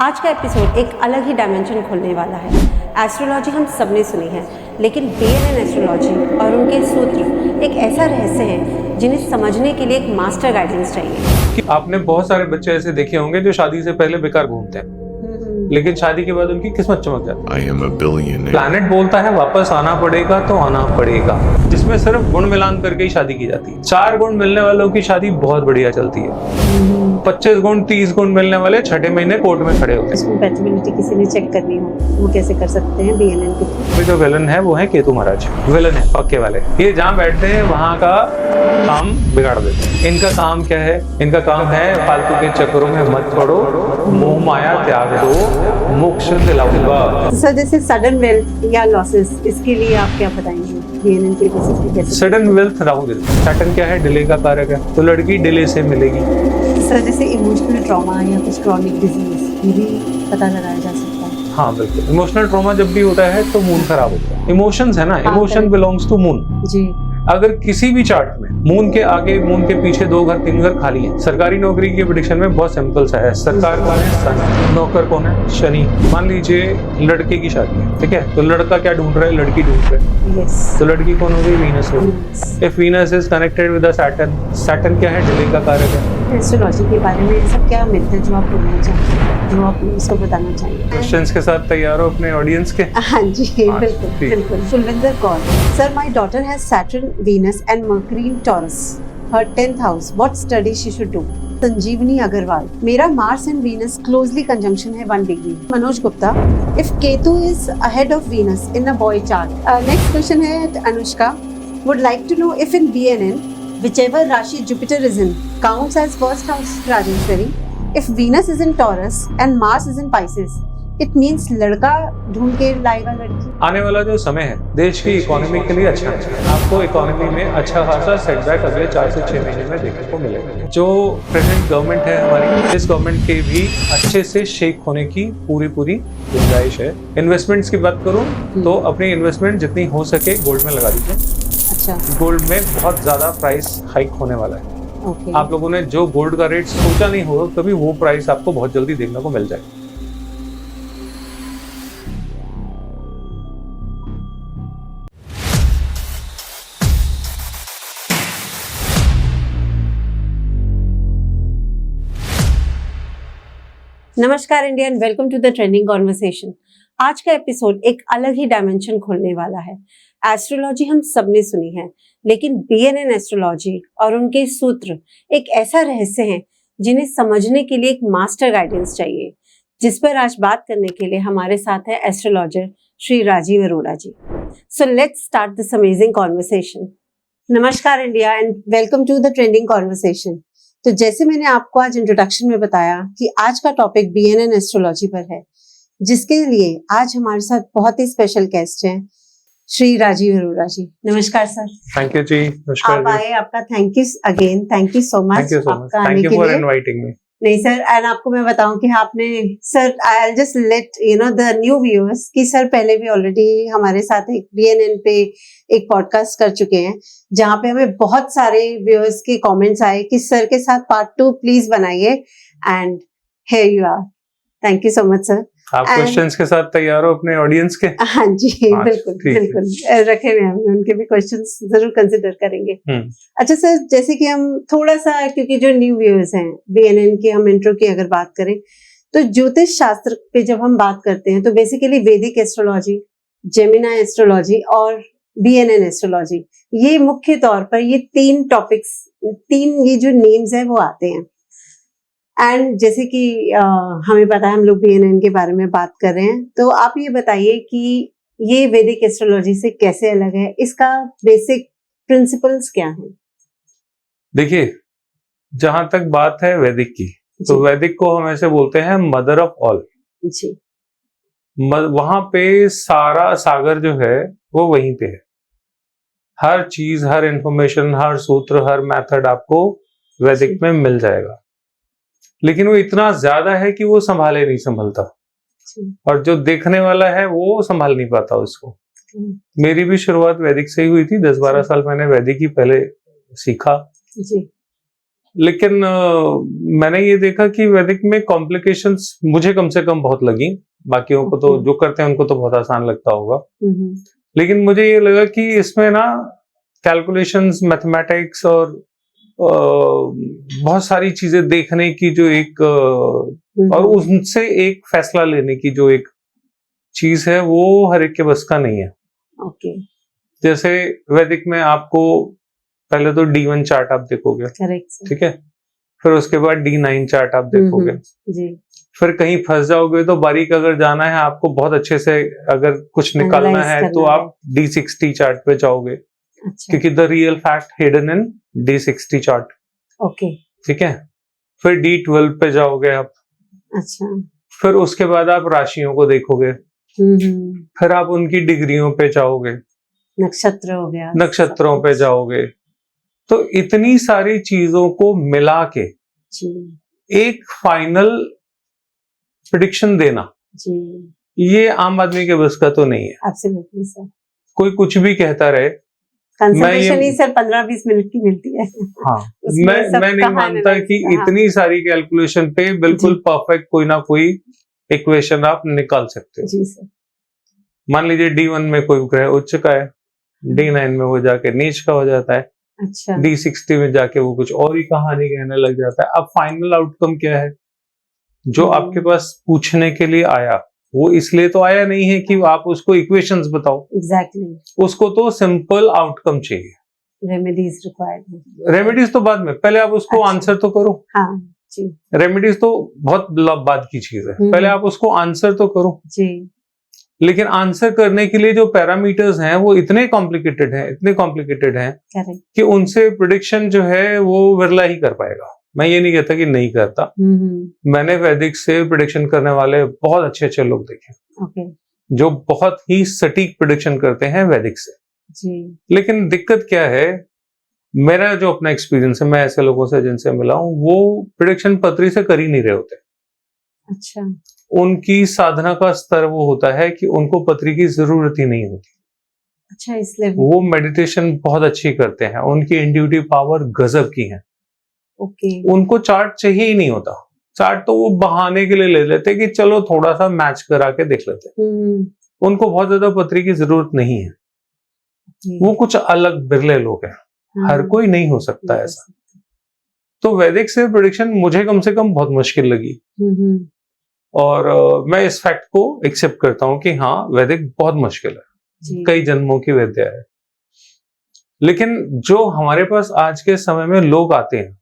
आज का एपिसोड एक अलग ही डायमेंशन खोलने वाला है। एस्ट्रोलॉजी हम सबने सुनी है, लेकिन बीएनएन एस्ट्रोलॉजी और उनके सूत्र एक ऐसा रहस्य है जिन्हें समझने के लिए एक मास्टर गाइडेंस चाहिए। आपने बहुत सारे बच्चे ऐसे देखे होंगे जो शादी से पहले बेकार घूमते हैं, लेकिन शादी के बाद उनकी किस्मत चमक जाती है। प्लैनेट बोलता है वापस आना पड़ेगा तो आना पड़ेगा, जिसमें सिर्फ गुण मिलान करके ही शादी की जाती है। 4 गुण मिलने वालों की शादी बहुत बढ़िया चलती है। 25 गुण 30 गुण मिलने वाले छठे महीने कोर्ट में खड़े होते हैं। कंपैटिबिलिटी किसी ने चेक करनी हो वो कैसे कर सकते हैं? बीएनएन के थ्रू। जो विलन है वो है केतु महाराज, विलन है पक्के वाले। ये जहाँ बैठते हैं वहाँ का काम बिगाड़ देते हैं। इनका काम क्या है? इनका काम है फालतू के चक्करों में मत पड़ो, मोह माया त्याग दो, मोक्ष दिलाऊंगा। सर जैसे सडन वेल्थ या लॉसेस, इसके लिए आप क्या बताएंगे? बीएनएन के बेसिस पे कैसे? सडन वेल्थ राहु देता है। सैटर्न क्या है? डिले का कारक है, तो लड़की डिले से मिलेगी। सर जैसे इमोशनल ट्रॉमा या कुछ क्रॉनिक डिजीज, ये भी पता लगाया जा सकता है? हाँ बिल्कुल। इमोशनल ट्रॉमा जब भी होता है तो मून खराब होता है। इमोशंस है ना, इमोशन बिलोंग्स टू मून जी। अगर किसी भी चार्ट में मून के आगे मून के पीछे 2 घर 3 घर खाली हैं, सरकारी नौकरी की प्रेडिक्शन में बहुत सिंपल सा है। सरकार कौन है? सन। नौकर कौन है? शनि। मान लीजिए लड़के की शादी है, ठीक है, तो लड़का क्या ढूंढ रहा है? लड़की ढूंढ रहा है। तो लड़की कौन होगी? वीनस होगी। If Venus is connected with Saturn, Saturn क्या है? डिले का कारक है। एस्ट्रोलॉजी के बारे में ऐसा क्या मिथ है जो आप बोलना चाहते हैं, जो आप इसको बताना चाहिए? क्वेश्चंस के साथ तैयार हो अपने ऑडियंस के? हाँ जी बिल्कुल बिल्कुल। Kulwinder Kaur, sir my daughter has Saturn, Venus and Mercury in Taurus, her 10th house, what study she should do? Sanjeevani Agarwal, मेरा Mars and Venus closely conjunction है 1 degree. Manoj Gupta, if Ketu is ahead of Venus in a boy chart. Next question है Anushka, would like to know if in BNN whichever Rashi Jupiter is in counts as first house Rajeshwari. If Venus is in Taurus and Mars is in Pisces, it means लड़का ढूंढ के लाएगा लड़की। आने वाला जो समय है देश की इकोनॉमी के लिए अच्छा है। आपको इकोनॉमी में अच्छा खासा सेटबैक अगले 4 से 6 महीने में देखने को मिलेगा। जो प्रेजेंट गवर्नमेंट है हमारी, इस गवर्नमेंट के भी अच्छे से शेक होने की पूरी गुंजाइश है। इन्वेस्टमेंट्स की बात करूँ तो अपनी इन्वेस्टमेंट जितनी हो सके गोल्ड में लगा दीजिए। अच्छा। गोल्ड में बहुत ज्यादा प्राइस हाइक होने वाला है। Okay. आप लोगों ने जो गोल्ड का रेट सोचा नहीं होगा कभी, वो प्राइस आपको बहुत जल्दी देखने को मिल जाएगा। नमस्कार India and welcome to the trending conversation. आज का एपिसोड एक अलग ही डायमेंशन खोलने वाला है। एस्ट्रोलॉजी हम सबने सुनी है, लेकिन बीएनएन एस्ट्रोलॉजी और उनके सूत्र एक ऐसा रहस्य है जिन्हें समझने के लिए एक मास्टर गाइडेंस चाहिए, जिस पर आज बात करने के लिए हमारे साथ है astrologer Shri Rajeev Arora ji. So let's start this amazing conversation. नमस्कार India and welcome to the trending conversation. तो जैसे मैंने आपको आज इंट्रोडक्शन में बताया कि आज का टॉपिक बीएनएन एस्ट्रोलॉजी पर है, जिसके लिए आज हमारे साथ बहुत ही स्पेशल गेस्ट हैं श्री राजीव अरोड़ा जी। नमस्कार सर। थैंक यू जी। नमस्कार। आप आए, आपका thank you again, thank you so much आपका आने के लिए। Inviting me. नहीं सर, एंड आपको मैं बताऊं कि आपने sir, I will just let you know the new viewers कि सर पहले भी ऑलरेडी हमारे साथ एक बीएनएन पे एक पॉडकास्ट कर चुके हैं, जहां पे हमें बहुत सारे व्यूअर्स के कमेंट्स आए कि सर के साथ पार्ट 2 प्लीज बनाइए, and here you are. Thank you so much sir. आप क्वेश्चंस के साथ तैयार हो अपने ऑडियंस के? हाँ जी बिल्कुल रखे हुए हैं, उनके भी क्वेश्चंस जरूर कंसिडर करेंगे। अच्छा सर, जैसे कि हम थोड़ा सा, क्योंकि जो न्यू व्यूअर्स हैं बीएनएन के, हम इंट्रो की अगर बात करें तो ज्योतिष शास्त्र पे जब हम बात करते हैं तो बेसिकली वैदिक एस्ट्रोलॉजी, जेमिनी एस्ट्रोलॉजी और बीएनएन एस्ट्रोलॉजी, ये मुख्य तौर पर ये 3 टॉपिक्स, 3 ये जो नेम्स है वो आते हैं। एंड जैसे कि हमें पता है, हम लोग बीएनएन के बारे में बात कर रहे हैं, तो आप ये बताइए कि ये वैदिक एस्ट्रोलॉजी से कैसे अलग है, इसका बेसिक प्रिंसिपल्स क्या है? देखिए, जहां तक बात है वैदिक की, तो वैदिक को हम ऐसे बोलते हैं मदर ऑफ ऑल जी। वहां पे सारा सागर जो है वो वहीं पे है। हर चीज, हर इंफॉर्मेशन, हर सूत्र, हर मेथड आपको वैदिक में मिल जाएगा। लेकिन वो इतना ज्यादा है कि वो संभाले नहीं संभलता, और जो देखने वाला है वो संभाल नहीं पाता उसको। मेरी भी शुरुआत वैदिक से ही हुई थी। 10-12 साल मैंने वैदिक ही पहले सीखा जी। लेकिन मैंने ये देखा कि वैदिक में कॉम्प्लिकेशंस मुझे कम से कम बहुत लगी, बाकियों को तो जो करते हैं उनको तो बहुत आसान लगता होगा, लेकिन मुझे ये लगा कि इसमें ना कैलकुलेशंस, मैथमेटिक्स और बहुत सारी चीजें देखने की जो एक और उनसे एक फैसला लेने की जो एक चीज है वो हर एक के बस का नहीं है। ओके। जैसे वैदिक में आपको पहले तो D1 चार्ट आप देखोगे, करेक्ट। ठीक है, फिर उसके बाद D9 चार्ट आप देखोगे, जी। फिर कहीं फंस जाओगे तो बारीक अगर जाना है आपको बहुत अच्छे से, अगर कुछ निकालना है तो आप D60 चार्ट पे जाओगे। अच्छा। क्योंकि the real fact hidden in D60 chart. Okay. ठीक है, फिर D12 पे जाओगे आप। अच्छा। फिर उसके बाद आप राशियों को देखोगे, फिर आप उनकी डिग्रियों पे जाओगे, नक्षत्र हो गया, नक्षत्रों पे जाओगे, तो इतनी सारी चीजों को मिला के एक फाइनल प्रेडिक्शन देना जी, ये आम आदमी के बस का तो नहीं है। Absolutely sir. कोई कुछ भी कहता रहे, कंसल्टेशन ही सर 15-20 मिनट की मिलती है। हाँ, मैं नहीं मानता कि इतनी सारी कैलकुलेशन पे बिल्कुल परफेक्ट कोई ना कोई इक्वेशन आप निकाल सकते हो। जी सर। मान लीजिए D1 में कोई ग्रह उच्च का है, D9 में वो जाके नीच का हो जाता है, अच्छा। D60 में जाके वो कुछ और ही कहानी कहने लग जाता है। अब फाइनल आउटकम क्या है? जो आपके पास पूछने के लिए आया वो इसलिए तो आया नहीं है कि आप उसको इक्वेशंस बताओ। एग्जैक्टली। उसको तो सिंपल आउटकम चाहिए। रेमेडीज रिक्वायर्ड है। रेमेडीज तो बाद में, पहले आप उसको आंसर तो करो। हाँ जी। रेमेडीज तो बहुत बाद की चीज है, पहले आप उसको आंसर तो करो जी। लेकिन आंसर करने के लिए जो पैरामीटर्स हैं वो इतने कॉम्प्लिकेटेड हैं कि उनसे प्रेडिक्शन जो है वो विरला ही कर पाएगा। मैं ये नहीं कहता कि नहीं करता, मैंने वैदिक से प्रेडिक्शन करने वाले बहुत अच्छे लोग देखे जो बहुत ही सटीक प्रेडिक्शन करते हैं वैदिक से जी। लेकिन दिक्कत क्या है, मेरा जो अपना एक्सपीरियंस है, मैं ऐसे लोगों से जिनसे मिला हूं वो प्रेडिक्शन पत्री से कर ही नहीं रहे होते। अच्छा। उनकी साधना का स्तर वो होता है कि उनको पत्री की जरूरत ही नहीं होती। अच्छा, इसलिए वो मेडिटेशन बहुत अच्छी करते हैं, उनकी इंट्यूटिव पावर गजब की है। ओके। उनको चार्ट चाहिए ही नहीं होता, चार्ट तो वो बहाने के लिए ले लेते कि चलो थोड़ा सा मैच करा के देख लेते। उनको बहुत ज्यादा पत्री की जरूरत नहीं है। वो कुछ अलग बिरले लोग हैं, हर कोई नहीं हो सकता ऐसा। तो वैदिक से प्रेडिक्शन मुझे कम से कम बहुत मुश्किल लगी और मैं इस फैक्ट को एक्सेप्ट करता हूं कि हाँ, वैदिक बहुत मुश्किल है, कई जन्मों की विद्या है। लेकिन जो हमारे पास आज के समय में लोग आते हैं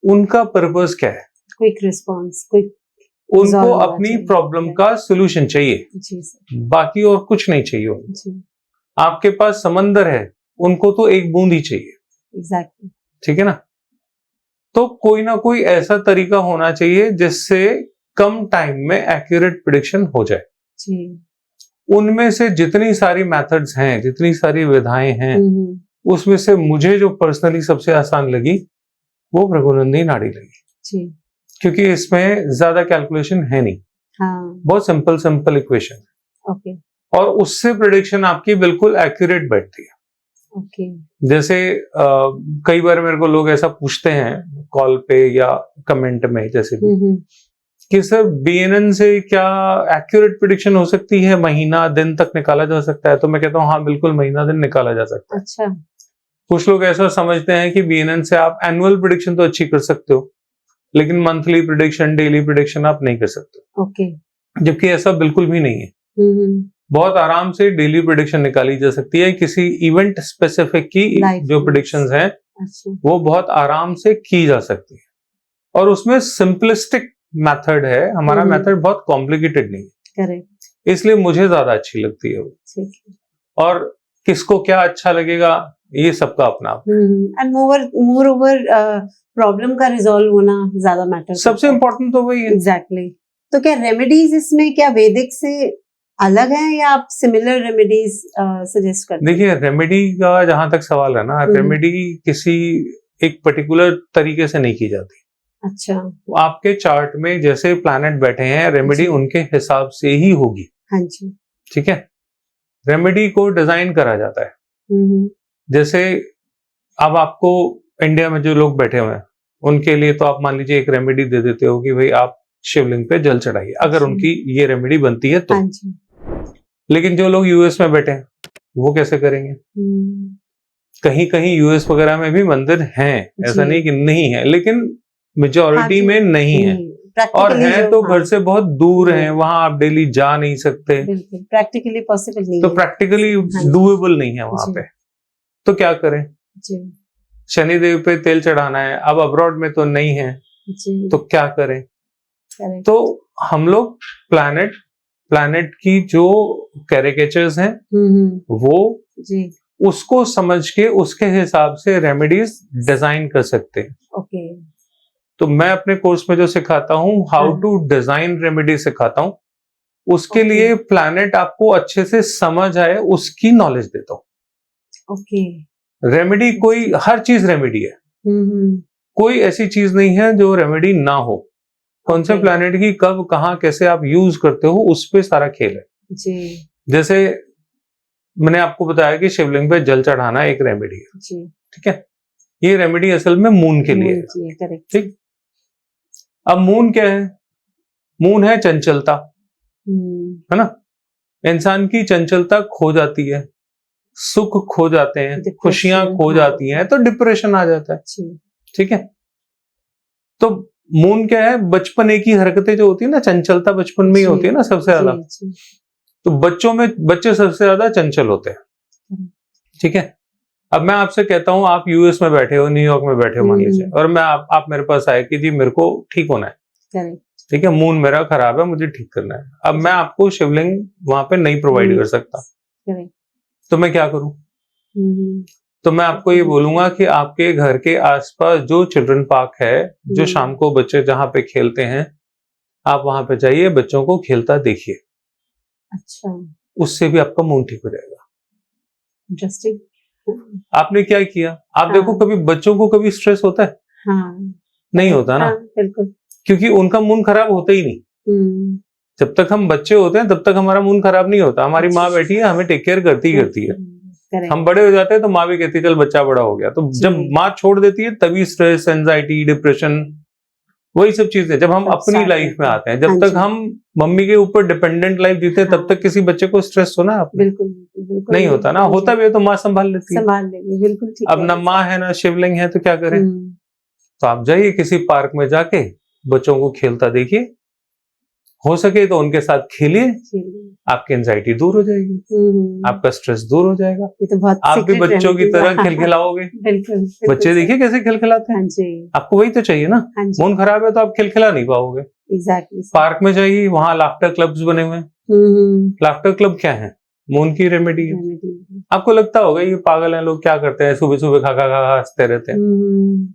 उनका पर्पस क्या है? क्विक रिस्पॉन्स, उनको अपनी प्रॉब्लम का सोल्यूशन चाहिए जी, बाकी और कुछ नहीं चाहिए उनको। आपके पास समंदर है, उनको तो एक बूंद ही चाहिए। एग्जैक्टली। ठीक है ना? तो कोई ना कोई ऐसा तरीका होना चाहिए जिससे कम टाइम में एक्यूरेट प्रेडिक्शन हो जाए जी। उनमें से जितनी सारी मेथड्स हैं, जितनी सारी विधाएं हैं, उसमें से मुझे जो पर्सनली सबसे आसान लगी वो भृगुनंदी नाड़ी लगी जी। क्योंकि इसमें ज्यादा कैलकुलेशन है नहीं। हाँ। बहुत सिंपल इक्वेशन ओके। और उससे प्रेडिक्शन आपकी बिल्कुल एक्यूरेट बैठती है। ओके। जैसे कई बार मेरे को लोग ऐसा पूछते हैं कॉल पे या कमेंट में जैसे भी कि सर BNN से क्या एक्यूरेट प्रेडिक्शन हो सकती है, महीना दिन तक निकाला जा सकता है? तो मैं कहता हूँ हाँ, बिल्कुल महीना दिन निकाला जा सकता है। अच्छा। कुछ लोग ऐसा समझते हैं कि BNN से आप एनुअल प्रेडिक्शन तो अच्छी कर सकते हो लेकिन मंथली प्रेडिक्शन, डेली प्रेडिक्शन आप नहीं कर सकते। ओके। जबकि ऐसा बिल्कुल भी नहीं है। बहुत आराम से डेली प्रेडिक्शन निकाली जा सकती है, किसी इवेंट स्पेसिफिक की जो प्रेडिक्शंस हैं वो बहुत आराम से की जा सकती है और उसमें सिंपलिस्टिक मेथड है। हमारा मेथड बहुत कॉम्प्लिकेटेड नहीं है। करेक्ट। इसलिए मुझे ज्यादा अच्छी लगती है वो। और किसको क्या अच्छा लगेगा ये सबका अपना। एंड मोर ओवर प्रॉब्लम का रिजॉल्व होना ज्यादा मैटर, सबसे इम्पोर्टेंट तो वही है। एग्जैक्टली। तो क्या रेमेडीज इसमें क्या वैदिक से अलग है या आप सिमिलर रेमेडीज सजेस्ट करते हैं? देखिए, रेमेडी का जहां तक सवाल है ना, रेमेडी किसी एक पर्टिकुलर तरीके से नहीं की जाती। अच्छा। आपके चार्ट में जैसे प्लैनेट बैठे हैं, रेमेडी उनके हिसाब से ही होगी। हाँ जी। ठीक है। रेमेडी को डिजाइन करा जाता है। जैसे अब आपको इंडिया में जो लोग बैठे हुए हैं उनके लिए तो आप मान लीजिए एक रेमेडी दे देते हो कि भाई आप शिवलिंग पे जल चढ़ाइए, अगर उनकी ये रेमेडी बनती है तो। हाँ जी। लेकिन जो लोग यूएस में बैठे हैं वो कैसे करेंगे? कहीं कहीं यूएस वगैरह में भी मंदिर हैं, ऐसा नहीं कि नहीं है, लेकिन मेजॉरिटी में नहीं है, और है तो घर से बहुत दूर है, वहां आप डेली जा नहीं सकते, प्रैक्टिकली पॉसिबल नहीं तो है, प्रैक्टिकली डूएबल नहीं है वहां पे। तो क्या करें? शनिदेव पे तेल चढ़ाना है, अब अब्रॉड में तो नहीं है, तो क्या करें? तो हम लोग प्लैनेट की जो कैरिकेचर्स हैं वो उसको समझ के उसके हिसाब से रेमेडीज डिजाइन कर सकते हैं। ओके। तो मैं अपने कोर्स में जो सिखाता हूँ, हाउ टू डिजाइन रेमेडी सिखाता हूँ, उसके लिए प्लैनेट आपको अच्छे से समझ आए उसकी नॉलेज देता हूँ। ओके। रेमेडी कोई हर चीज रेमेडी है, कोई ऐसी चीज नहीं है जो रेमेडी ना हो। कौन से प्लैनेट की कब कहाँ कैसे आप यूज करते हो उस पे सारा खेल है जी। जैसे मैंने आपको बताया कि शिवलिंग पे जल चढ़ाना एक रेमेडी है, ठीक है? ये रेमेडी असल में मून के लिए है, ठीक? अब मून क्या है? मून है चंचलता, है ना? इंसान की चंचलता खो जाती है, सुख खो जाते हैं, खुशियां खो जाती हैं, तो डिप्रेशन आ जाता है, ठीक है? तो मून क्या है? बचपने की हरकतें जो होती है ना, चंचलता बचपन में ही होती है ना सबसे ज्यादा। तो बच्चे सबसे ज्यादा चंचल होते हैं, ठीक है? अब मैं आपसे कहता हूं, आप यूएस में बैठे हो, न्यूयॉर्क में बैठे हो मान लीजिए, और मैं आप मेरे पास आए कि जी मेरे को ठीक होना है, ठीक है, मून मेरा खराब है, मुझे ठीक करना है। अब मैं आपको शिवलिंग वहां पे नहीं प्रोवाइड कर सकता, तो मैं क्या करूं? तो मैं आपको ये बोलूंगा कि आपके घर के आसपास जो चिल्ड्रन पार्क है, जो शाम को बच्चे जहां पे खेलते हैं, आप वहां पे जाइए, बच्चों को खेलता देखिए। अच्छा। उससे भी आपका मूड ठीक हो जाएगा। इंटरेस्टिंग। आपने क्या किया? आप देखो, कभी बच्चों को कभी स्ट्रेस होता है? नहीं होता ना, बिल्कुल, क्योंकि उनका मूड खराब होता ही नहीं। जब तक हम बच्चे होते हैं तब तक हमारा मूड खराब नहीं होता, हमारी माँ बैठी है, हमें टेक केयर करती है। हम बड़े हो जाते हैं तो माँ भी कहती है चल बच्चा बड़ा हो गया, तो जब माँ छोड़ देती है तभी स्ट्रेस, एंजाइटी, डिप्रेशन, वही सब चीजें जब हम अपनी लाइफ में आते हैं। जब तक हम मम्मी के ऊपर डिपेंडेंट लाइफ जीते हैं, तब तक किसी बच्चे को स्ट्रेस होना आपने बिल्कुल नहीं होता ना, होता भी है तो माँ संभाल लेती है। बिल्कुल ठीक। अब ना माँ है ना शिवलिंग है, तो क्या करें? तो आप जाइए किसी पार्क में, जाके बच्चों को खेलता देखिए, हो सके तो उनके साथ खेलिए, आपकी एंजाइटी दूर हो जाएगी, आपका स्ट्रेस दूर हो जाएगा, ये तो बहुत आप भी बच्चों की तरह खिलखिलाओगे। बिल्कुल, बच्चे देखिए कैसे खिलखिलाते हैं, आपको वही तो चाहिए ना। मूड खराब है तो आप खिलखिला नहीं पाओगे। एग्जैक्टली। पार्क में जाइए, वहां लाफ्टर क्लब्स बने हुए हैं। लाफ्टर क्लब क्या है? मून की रेमेडी है। आपको लगता होगा ये पागल हैं लोग, क्या करते हैं, सुबह सुबह खा खा खा हंसते रहते हैं।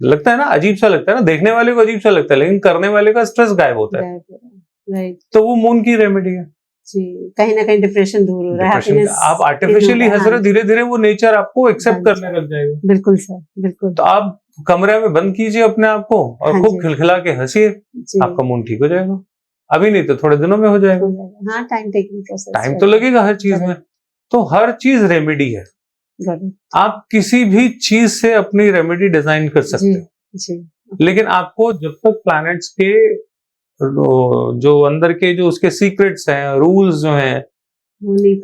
लगता है ना, अजीब सा लगता है ना, देखने वाले को अजीब सा लगता है, लेकिन करने वाले का स्ट्रेस गायब होता है। तो वो मून की रेमेडी है जी। कहीं ना कहीं डिप्रेशन दूर हो रहा है, आप आर्टिफिशियली हंस रहे, धीरे धीरे वो नेचर आपको एक्सेप्ट करने लग जाएगा। बिल्कुल सर, बिल्कुल। तो आप कमरे में बंद कीजिए अपने आप को और खूब खिलखिला के हंसिए, आपका मूड ठीक हो जाएगा। अभी नहीं तो थोड़े दिनों में हो जाएगा। हाँ, टाइम तो लगेगा हर चीज में। तो हर चीज रेमेडी है, आप किसी भी चीज से अपनी रेमेडी डिजाइन कर सकते हो। लेकिन आपको जब तक प्लैनेट्स के जो अंदर के जो उसके सीक्रेट्स हैं, रूल्स जो हैं,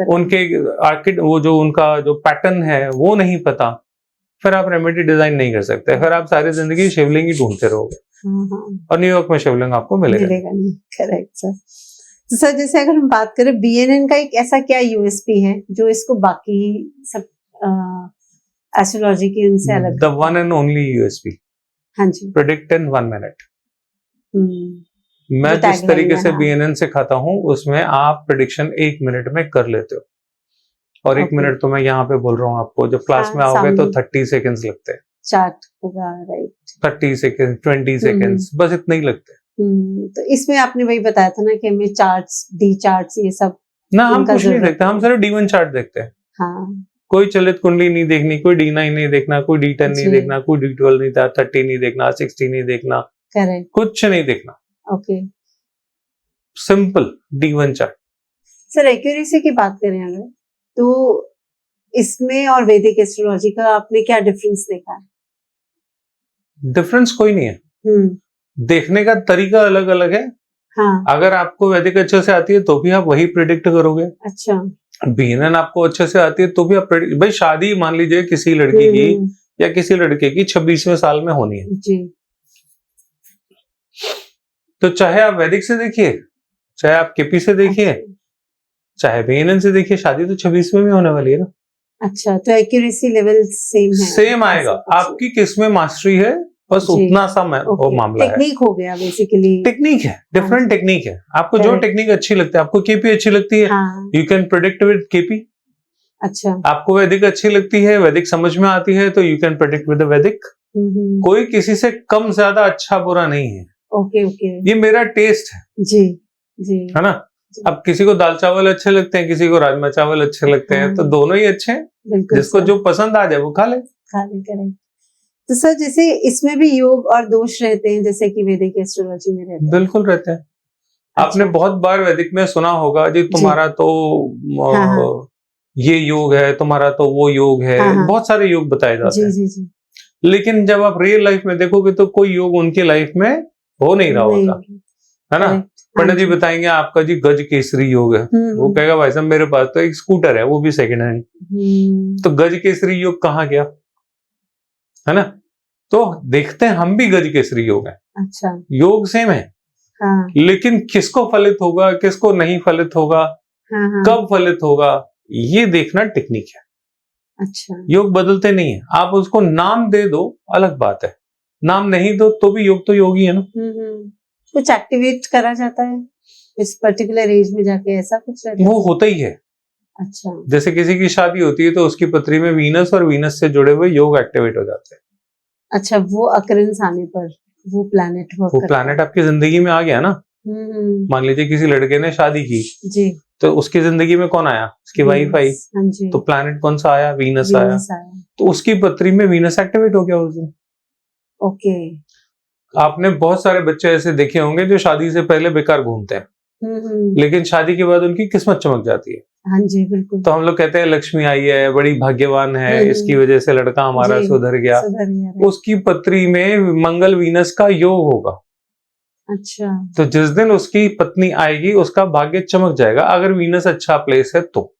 उनके वो जो उनका जो पैटर्न है वो नहीं पता, फिर आप रेमेडी डिजाइन नहीं कर सकते। फिर आप सारी जिंदगी शिवलिंग ही ढूंढते रहोगे, और न्यूयॉर्क में शिवलिंग आपको मिलेगा नहीं। Correct sir. तो सर, जैसे अगर हम बात करें बीएनएन का एक ऐसा क्या यूएसपी है जो इसको बाकी सब एस्ट्रोलॉजी की उनसे अलग? The one and only USP. हाँ जी। प्रेडिक्ट इन 1 मिनट। मैं जिस तरीके से बीएनएन सिखाता हूँ उसमें आप प्रेडिक्शन 1 मिनट में कर लेते हो, और 1 मिनट तो मैं यहाँ पे बोल रहा हूँ आपको, जब क्लास में आओगे तो 30 सेकेंड्स लगते हैं। चार्ट होगा, राइट? 30 सेकेंड, 20 सेकेंड्स, बस इतने ही लगते हैं। तो इसमें आपने वही बताया था ना कि हमें चार्ट्स, डी चार्ट्स, ये सब ना हम कुछ नहीं देखते, हम सिर्फ D1 चार्ट देखते हैं। हाँ। कोई चलित कुंडली नहीं देखनी, कोई D9 नहीं देखना, कोई D10 नहीं देखना, कोई D12 नहीं, 30 नहीं देखना, 60 नहीं देखना, करेक्ट, कुछ नहीं देखना। Okay, simple D1 chart. Sir, accuracy की बात करें अगर, तो इसमें और वैदिक एस्ट्रोलॉजी का आपने क्या डिफरेंस देखा है? डिफरेंस कोई नहीं है। देखने का तरीका अलग अलग है। हाँ। अगर आपको वैदिक अच्छे से आती है तो भी आप वही प्रिडिक्ट करोगे। अच्छा। बीएनएन आपको अच्छे से आती है तो भी आप भाई शादी मान लीजिए किसी लड़की की या किसी लड़के की 26वें साल में होनी है जी, तो चाहे आप वैदिक से देखिए, चाहे आप केपी से देखिए, चाहे बीएनएन से देखिए, शादी तो 26वें में होने वाली है ना। अच्छा, तो एक्यूरेसी लेवल सेम है, सेम आएगा। आपकी किस में मास्टरी है, बस उतना सा वो मामला है। टेक्निक हो गया बेसिकली, टेक्निक है, डिफरेंट टेक्निक है। आपको जो टेक्निक अच्छी लगती है, आपको केपी अच्छी लगती है, you can predict with KP. अच्छा। आपको वैदिक अच्छी लगती है, वैदिक समझ में आती है, तो यू कैन प्रेडिक्ट विद वैदिक। कोई किसी से कम ज्यादा अच्छा बुरा नहीं है। ओके ओके, ये मेरा टेस्ट है। जी जी, है ना। अब किसी को दाल चावल अच्छे लगते हैं, किसी को राजमा चावल अच्छे लगते हैं, तो दोनों ही अच्छे हैं। जिसको जो पसंद आ जाए वो खा ले। करें। तो सर जैसे इसमें भी योग और दोष रहते हैं जैसे कि वैदिक एस्ट्रोलॉजी में रहते हैं? बिल्कुल रहते हैं। आपने बहुत बार वैदिक में सुना होगा जी, तुम्हारा तो ये योग है, तुम्हारा तो वो योग है। बहुत सारे योग बताए जाते हैं। जी। लेकिन जब आप रियल लाइफ में देखोगे तो कोई योग उनकी लाइफ में हो नहीं रहा होता, है ना। पंडित जी बताएंगे आपका जी गज केसरी योग है, वो कहेगा भाई साहब मेरे पास तो एक स्कूटर है, वो भी सेकंड हैंड। तो गज केसरी योग कहाँ गया, है ना। तो देखते हैं हम भी गज केसरी योग है। अच्छा, योग सेम है। हाँ। लेकिन किसको फलित होगा, किसको नहीं फलित होगा, कब फलित होगा, ये देखना टेक्निक है। अच्छा, योग बदलते नहीं है। आप उसको नाम दे दो अलग बात है, नाम नहीं दो तो भी योग तो योग ही है ना। कुछ एक्टिवेट करा जाता है इस पर्टिकुलर एज में जाके, ऐसा कुछ रहता है? वो होता ही है। अच्छा, जैसे किसी की शादी होती है तो उसकी पत्री में वीनस और वीनस से जुड़े हुए योग एक्टिवेट हो जाते हैं। अच्छा, वो अकरेंस आने पर वो प्लैनेट आपकी जिंदगी में आ गया ना। मान लीजिए किसी लड़के ने शादी की जी, तो उसकी जिंदगी में कौन आया, उसकी वाइफ आई, तो प्लैनेट कौन सा आया, वीनस आया। तो उसकी पत्री में वीनस एक्टिवेट हो गया उस दिन। ओके। आपने बहुत सारे बच्चे ऐसे देखे होंगे जो शादी से पहले बेकार घूमते हैं, लेकिन शादी के बाद उनकी किस्मत चमक जाती है। हाँ जी, बिल्कुल। तो हम लोग कहते हैं लक्ष्मी आई है, बड़ी भाग्यवान है, इसकी वजह से लड़का हमारा सुधर गया। उसकी पत्री में मंगल वीनस का योग होगा। अच्छा, तो जिस दिन उसकी पत्नी आएगी उसका भाग्य चमक जाएगा, अगर वीनस अच्छा प्लेस है तो।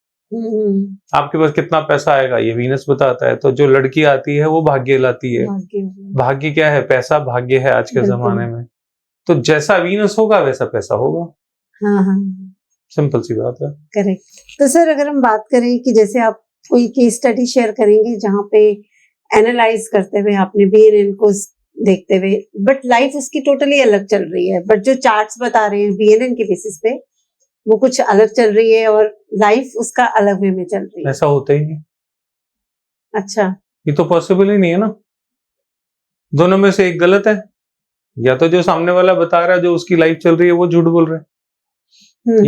आपके पास कितना पैसा आएगा ये वीनस बताता है। तो जो लड़की आती है वो भाग्य लाती है। भाग्य क्या है, पैसा भाग्य है आज के जमाने में। तो जैसा वीनस होगा वैसा पैसा होगा। हाँ हाँ, सिंपल सी बात है। करेक्ट। तो सर अगर हम बात करें कि जैसे आप कोई केस स्टडी शेयर करेंगे जहाँ पे एनालाइज करते हुए आपने बीएनएन को देखते हुए, बट लाइफ उसकी टोटली अलग चल रही है, बट जो चार्ट्स बता रहे हैं बीएनएन के बेसिस पे वो कुछ अलग चल रही है और लाइफ उसका अलग वे में चल रही है। ऐसा होता ही नहीं। अच्छा, ये तो पॉसिबल ही नहीं है ना। दोनों में से एक गलत है, या तो जो सामने वाला बता रहा है जो उसकी लाइफ चल रही है वो झूठ बोल रहा है,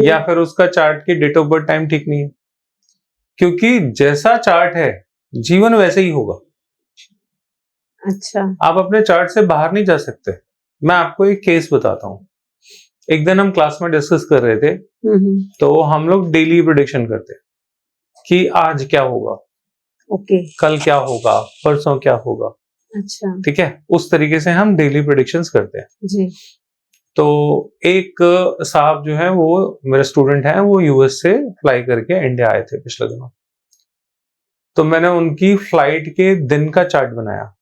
या फिर उसका चार्ट की डेट ऑफ बर्थ टाइम ठीक नहीं है। क्योंकि जैसा चार्ट है जीवन वैसे ही होगा। अच्छा, आप अपने चार्ट से बाहर नहीं जा सकते। मैं आपको एक केस बताता हूँ। एक दिन हम क्लास में डिस्कस कर रहे थे, तो हम लोग डेली प्रेडिक्शन करते कि आज क्या होगा, ओके, कल क्या होगा, परसों क्या होगा। अच्छा, ठीक है, उस तरीके से हम डेली प्रेडिक्शंस करते हैं जी। तो एक साहब जो है वो मेरे स्टूडेंट हैं, वो यूएस से फ्लाई करके इंडिया आए थे पिछले दिनों। तो मैंने उनकी फ्लाइट के दिन का चार्ट बनाया।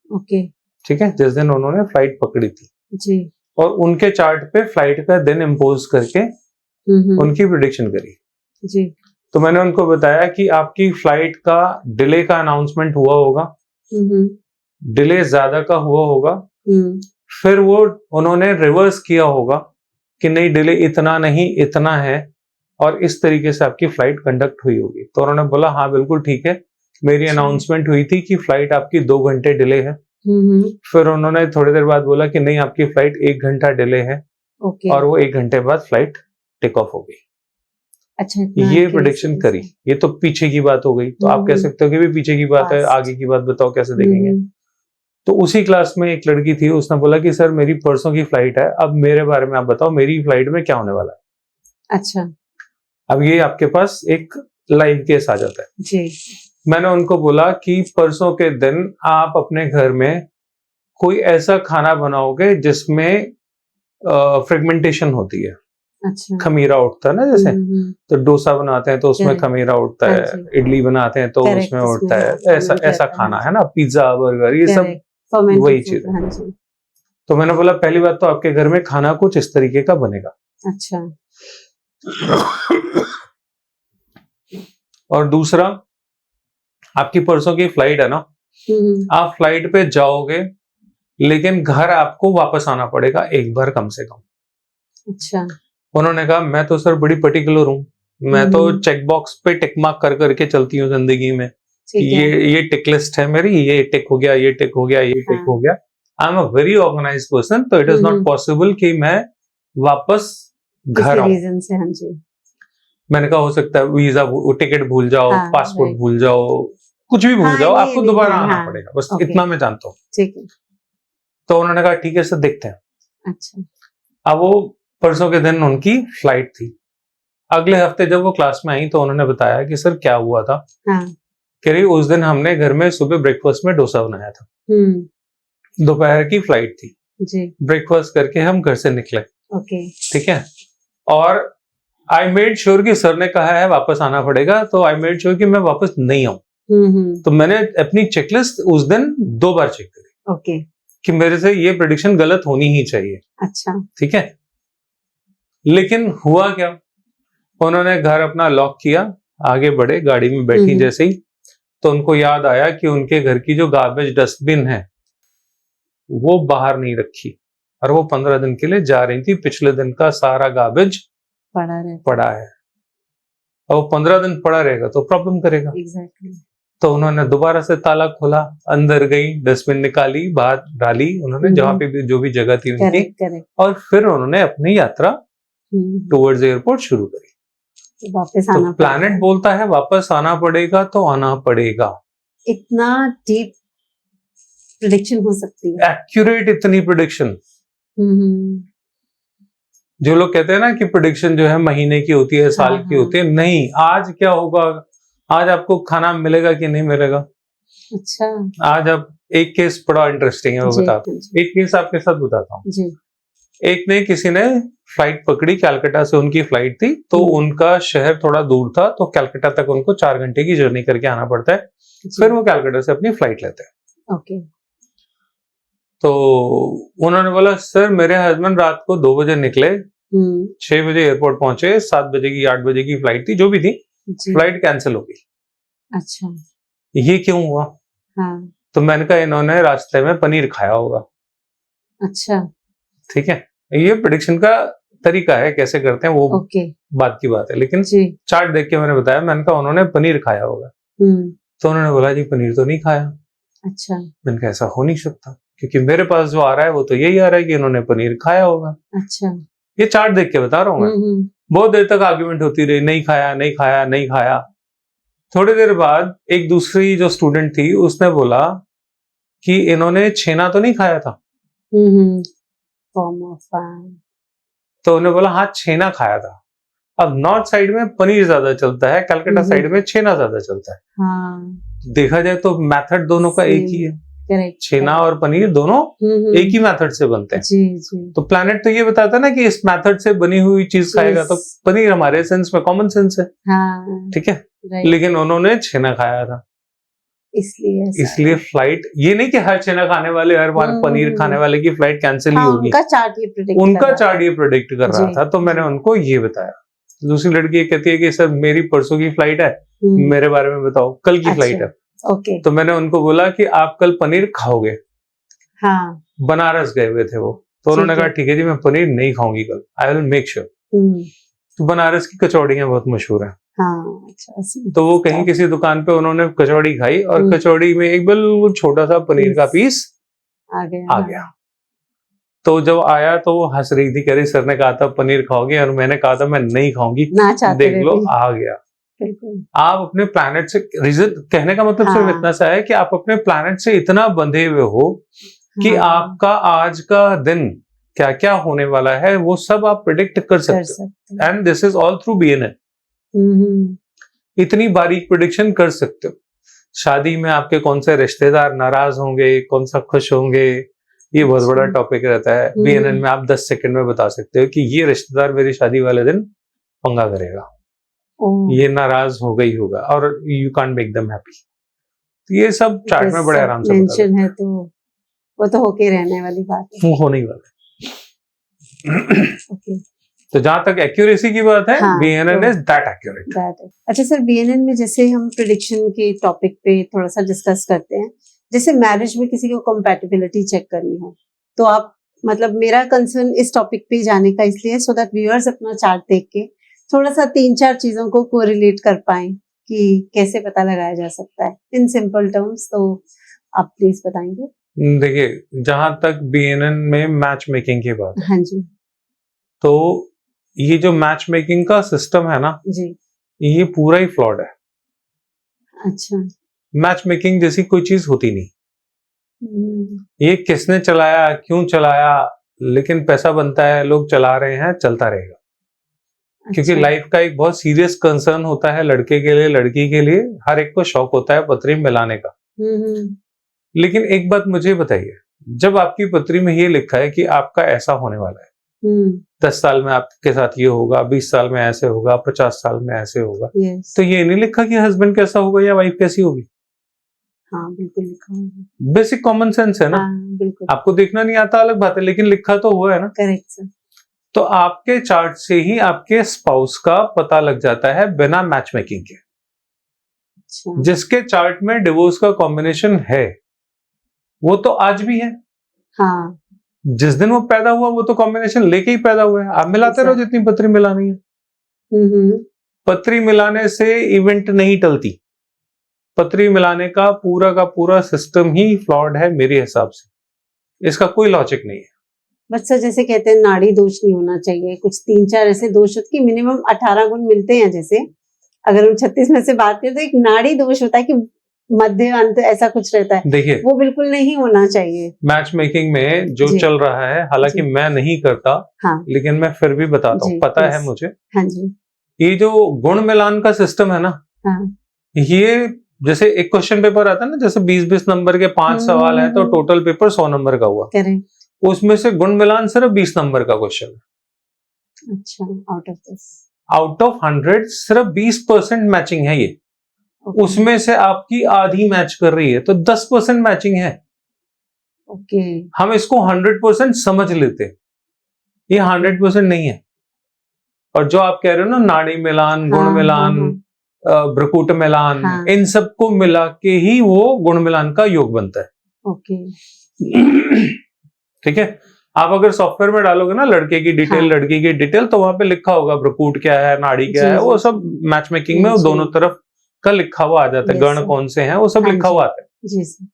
ओके, ठीक है, जिस दिन उन्होंने फ्लाइट पकड़ी थी जी, और उनके चार्ट पे फ्लाइट का दिन इम्पोज करके उनकी प्रेडिक्शन करी जी। तो मैंने उनको बताया कि आपकी फ्लाइट का डिले का अनाउंसमेंट हुआ होगा, डिले ज्यादा का हुआ होगा, फिर वो उन्होंने रिवर्स किया होगा कि नहीं डिले इतना नहीं इतना है, और इस तरीके से आपकी फ्लाइट कंडक्ट हुई होगी। तो उन्होंने बोला हाँ बिल्कुल ठीक है, मेरी अनाउंसमेंट हुई थी कि फ्लाइट आपकी 2 घंटे डिले है। फिर उन्होंने थोड़ी देर बाद बोला कि नहीं आपकी फ्लाइट 1 घंटा डिले है, और वो 1 घंटे बाद फ्लाइट टेक ऑफ हो गई। अच्छा, ये प्रेडिक्शन करी। ये तो पीछे की बात हो गई, तो आप कह सकते हो कि भी पीछे की बात है, आगे की बात बताओ कैसे देखेंगे। तो उसी क्लास में एक लड़की थी, उसने बोला कि सर मेरी परसों की फ्लाइट है, अब मेरे बारे में आप बताओ मेरी फ्लाइट में क्या होने वाला है। अच्छा, अब ये आपके पास एक लाइव केस आ जाता है जी। मैंने उनको बोला कि परसों के दिन आप अपने घर में कोई ऐसा खाना बनाओगे जिसमें फ्रेगमेंटेशन होती है, अच्छा। खमीरा उठता है ना जैसे, तो डोसा बनाते हैं तो उसमें Correct. खमीरा उठता हाँ है, जी। इडली बनाते हैं तो Correct, उसमें उसमें उठता है, हाँ, ऐसा ferment ऐसा रहता है, खाना हाँ है ना, पिज्जा बर्गर ये सब Correct. Fermented वही food, चीज है। हाँ जी। तो मैंने बोला पहली बात तो आपके घर में खाना कुछ इस तरीके का बनेगा, अच्छा। और दूसरा आपकी परसों की फ्लाइट है ना, आप फ्लाइट पे जाओगे लेकिन घर आपको वापस आना पड़ेगा एक बार कम से कम। अच्छा। उन्होंने कहा मैं तो सर बड़ी पर्टिकुलर हूँ, मैं तो चेक बॉक्स पे टिक मार्क कर करके चलती हूँ जिंदगी में, ठीक है। ये टिक लिस्ट है मेरी, ये टिक हो गया, ये टिक हो गया, ये टिक हो गया। I am a very organise person, तो इट इज नॉट पॉसिबल कि मैं वापस घर आऊं। रीजन से, हाँ जी। मैंने कहा हो सकता है वीजा टिकट भूल जाओ, हाँ, पासपोर्ट right. भूल जाओ, कुछ भी भूल हाँ, जाओ, ये आपको दोबारा anything, आना हाँ, पड़ेगा, बस okay. इतना मैं जानता हूँ। ठीक है। तो उन्होंने कहा ठीक है सर देखते हैं। अच्छा। अब वो परसों के दिन उनकी फ्लाइट थी। अगले हफ्ते जब वो क्लास में आई तो उन्होंने बताया कि सर क्या हुआ था। हाँ। कह रही उस दिन हमने घर में सुबह ब्रेकफास्ट में डोसा बनाया था, दोपहर की फ्लाइट थी जी। ब्रेकफास्ट करके हम घर से निकले, ओके। ठीक है, और आई मेड श्योर कि सर ने कहा है वापस आना पड़ेगा, तो आई मेड श्योर कि मैं वापस नहीं आऊं। तो मैंने अपनी चेकलिस्ट उस दिन 2 बार चेक करी, ओके, कि मेरे से ये प्रेडिक्शन गलत होनी ही चाहिए। अच्छा। ठीक है, लेकिन हुआ क्या, उन्होंने घर अपना लॉक किया, आगे बढ़े, गाड़ी में बैठी जैसे ही, तो उनको याद आया कि उनके घर की जो गार्बेज डस्टबिन है वो बाहर नहीं रखी, और वो 15 दिन के लिए जा रही थी, पिछले दिन का सारा गार्बेज पड़ा है, और वो 15 दिन पड़ा रहेगा तो प्रॉब्लम करेगा। एग्जैक्टली। तो उन्होंने दोबारा से ताला खोला, अंदर गई, डस्टबिन निकाली, बाहर डाली उन्होंने, जहां पे भी जो भी जगह थी उनकी, और फिर उन्होंने अपनी यात्रा टुवर्ड्स एयरपोर्ट शुरू करी। वापस तो आना प्लैनेट बोलता है वापस आना पड़ेगा तो आना पड़ेगा। इतना डीप प्रेडिक्शन हो सकती है, एक्यूरेट इतनी प्रेडिक्शन। जो लोग कहते हैं ना कि प्रेडिक्शन जो है महीने की होती है, साल की होती है, नहीं, आज क्या होगा, आज आपको खाना मिलेगा कि नहीं मिलेगा। अच्छा। आज आप एक केस बड़ा इंटरेस्टिंग है, मैं बताता हूँ, एक केस आपके साथ बताता हूँ। एक ने किसी ने फ्लाइट पकड़ी, कलकत्ता से उनकी फ्लाइट थी, तो उनका शहर थोड़ा दूर था, तो कलकत्ता तक उनको 4 घंटे की जर्नी करके आना पड़ता है, फिर वो कलकत्ता से अपनी फ्लाइट लेते हैं। ओके। तो उन्होंने बोला सर मेरे हस्बैंड रात को 2 बजे निकले, 6 बजे एयरपोर्ट पहुंचे, 7 बजे की 8 बजे की फ्लाइट थी, जो भी थी, फ्लाइट कैंसिल हो गई। अच्छा, ये क्यों हुआ? हाँ। तो मैंने कहा इन्होंने रास्ते में पनीर खाया होगा। अच्छा, ठीक है, ये प्रेडिक्शन का तरीका है, कैसे करते हैं वो बात की बात है, लेकिन चार्ट देख के मैंने बताया, मैंने कहा उन्होंने पनीर खाया होगा। तो उन्होंने बोला जी पनीर तो नहीं खाया। अच्छा। मैंने कहा ऐसा हो नहीं सकता, क्योंकि मेरे पास जो आ रहा है वो तो यही आ रहा है कि इन्होंने पनीर खाया होगा। अच्छा। ये चार्ट देख के बता रहा हूँ मैं। बहुत देर तक आर्ग्यूमेंट होती रही, नहीं खाया नहीं खाया नहीं खाया। थोड़ी देर बाद एक दूसरी जो स्टूडेंट थी उसने बोला कि इन्होंने छेना तो नहीं खाया था। तो उन्होंने बोला हाँ छेना खाया था। अब नॉर्थ साइड में पनीर ज्यादा चलता है, कलकत्ता साइड में छेना ज्यादा चलता है। हाँ। देखा जाए तो मेथड दोनों का एक ही है, करेक्ट। छेना और पनीर दोनों एक ही मेथड से बनते हैं। जी। तो प्लैनेट तो ये बताता है ना कि इस मेथड से बनी हुई चीज खाएगा, तो पनीर हमारे सेंस में कॉमन सेंस है। हाँ। ठीक है, लेकिन उन्होंने छेना खाया था, इसलिए फ्लाइट, ये नहीं कि हर छेना खाने वाले, हर बार पनीर खाने वाले की फ्लाइट कैंसिल ही होगी। उनका चार्ट ये प्रेडिक्ट कर रहा था। तो मैंने उनको ये बताया। दूसरी लड़की कहती है कि सर मेरी परसों की फ्लाइट है, मेरे बारे में बताओ, कल की फ्लाइट है। ओके। तो मैंने उनको बोला कि आप कल पनीर खाओगे। हाँ। बनारस गए हुए थे वो, तो उन्होंने कहा ठीक है जी मैं पनीर नहीं खाऊंगी कल, आई विल मेक श्योर। तो बनारस की कचौड़ियां बहुत मशहूर हैं। हाँ, अच्छा। तो वो कहीं किसी दुकान पे उन्होंने कचौड़ी खाई, और कचौड़ी में एक बिल्कुल छोटा सा पनीर का पीस आ गया। तो जब आया तो वो हंस रही थी, कह रही सर ने कहा था पनीर खाओगे, और मैंने कहा था मैं नहीं खाऊंगी, देख लो आ गया। आप अपने प्लैनेट से, रीजन कहने का मतलब सिर्फ इतना सा है कि आप अपने प्लैनेट से इतना बंधे हुए हो कि आपका आज का दिन क्या क्या होने वाला है वो सब आप प्रेडिक्ट कर सकते हो। And this is all through BNN। इतनी बारीक प्रेडिक्शन कर सकते हो। शादी में आपके कौन से रिश्तेदार नाराज होंगे, कौन सा खुश होंगे, ये बहुत बड़ा अच्छा। टॉपिक रहता है। बीएनएन में आप 10 सेकंड में बता सकते हो कि ये रिश्तेदार मेरी शादी वाले दिन पंगा करेगा, ओह, ये नाराज होगा ही होगा, और you can't make them happy. तो ये सब चार्ट में बड़े आराम से बता मेंशन देते है तो वो तो होके रहने वाली बात है। हैं, वो होने ही वाला है। ओके, तो जहां तक एक्यूरेसी की बात है, हाँ, बीएनएन तो इज दैट एक्यूरेट। दैट है। अच्छा सर, बीएनएन में जैसे हम प्रिडिक्शन के टॉपिक पे थोड़ा सा डिस्कस करते हैं, जैसे मैरिज में किसी को कंपैटिबिलिटी चेक करनी हो, तो आप मतलब मेरा कंसर्न इस टॉपिक पे जाने का इसलिए सो दैट व्यूअर्स अपना चार्ट देख के थोड़ा सा 3-4 चीजों को कोरिलेट कर पाएं कि कैसे पता लगाया जा सकता है इन सिंपल टर्म्स। तो आप प्लीज बताएंगे। देखिए, जहां तक बीएनएन में मैच मेकिंग की बात है, हाँ जी तो ये जो मैच मेकिंग का सिस्टम है ना, जी। ये पूरा ही फ्लॉड है। अच्छा। मैच मेकिंग जैसी कोई चीज होती नहीं। हम्म, ये किसने चलाया, क्यों चलाया, लेकिन पैसा बनता है, लोग चला रहे हैं, चलता रहेगा। क्योंकि अच्छा। लाइफ का एक बहुत सीरियस कंसर्न होता है लड़के के लिए, लड़की के लिए, हर एक को शौक होता है पत्री मिलाने का। हम्म, लेकिन एक बात मुझे बताइए, जब आपकी पत्री में ये लिखा है कि आपका ऐसा होने वाला है, हम्म, 10 साल में आपके साथ ये होगा, 20 साल में ऐसे होगा, 50 साल में ऐसे होगा, यस, तो ये नहीं लिखा कि हस्बैंड कैसा होगा या वाइफ कैसी होगी। हाँ बिल्कुल लिखा हुआ बेसिक कॉमन सेंस है है। ना। हाँ बिल्कुल आपको देखना नहीं आता अलग बात है, लेकिन लिखा तो हुआ है ना। Correct sir. तो आपके चार्ट से ही आपके स्पाउस का पता लग जाता है बिना मैच मेकिंग के। अच्छा। जिसके चार्ट में डिवोर्स का कॉम्बिनेशन है, वो तो आज भी है। हाँ। जिस दिन वो पैदा हुआ, वो तो कॉम्बिनेशन लेके ही पैदा हुआ है। आप मिलाते रहो जितनी पत्री मिलानी है। हम्म, पत्री मिलाने से इवेंट नहीं टलती। पत्री मिलाने का पूरा सिस्टम ही फ्लॉड है मेरे हिसाब से। इसका कोई लॉजिक नहीं है। बस सर जैसे कहते हैं नाड़ी दोष नहीं होना चाहिए, कुछ 3-4 ऐसे दोष होते कि मिनिमम 18 गुण मिलते हैं। जैसे अगर हम 36 में से बात करें तो एक नाड़ी दोष होता है कि मध्य अंत ऐसा कुछ रहता है, देखिए, वो बिल्कुल नहीं होना चाहिए। मैच मेकिंग में जो जी। चल रहा है, हालांकि जी। मैं नहीं करता, हाँ लेकिन मैं फिर भी बताता हूँ, जी पता है प्लीज। मुझे। हाँ जी। ये जो गुण मिलान का सिस्टम है ना, हाँ। ये जैसे एक क्वेश्चन पेपर आता है ना, जैसे 20-20 नंबर के 5 सवाल है, तो टोटल पेपर 100 नंबर का हुआ। करेक्ट। उसमें से गुण मिलान सिर्फ 20 नंबर का क्वेश्चन है। अच्छा, out of this out of 100 सिर्फ 20% मैचिंग है ये। ओके उसमें से आपकी आधी मैच कर रही है, तो 10% मैचिंग है। ओके। हम इसको 100% समझ लेते, ये 100% नहीं है। और जो आप कह रहे हो ना, नाड़ी मिलान, गुण हाँ मिलान, हाँ भ्रकुट मिलान, हाँ। इन सबको मिला के ही वो गुण मिलान का योग बनता है। ओके। ठीक है। आप अगर सॉफ्टवेयर में डालोगे ना लड़के की डिटेल, हाँ। लड़की की डिटेल, तो वहां पे लिखा होगा भ्रकुट क्या है, नाड़ी क्या जी है, जी वो जी सब मैच मेकिंग में वो जी। दोनों तरफ का लिखा हुआ आ जाता है। Yes, गण sir. कौन से हैं वो सब हाँ लिखा जी। हुआ आता है। जी सर।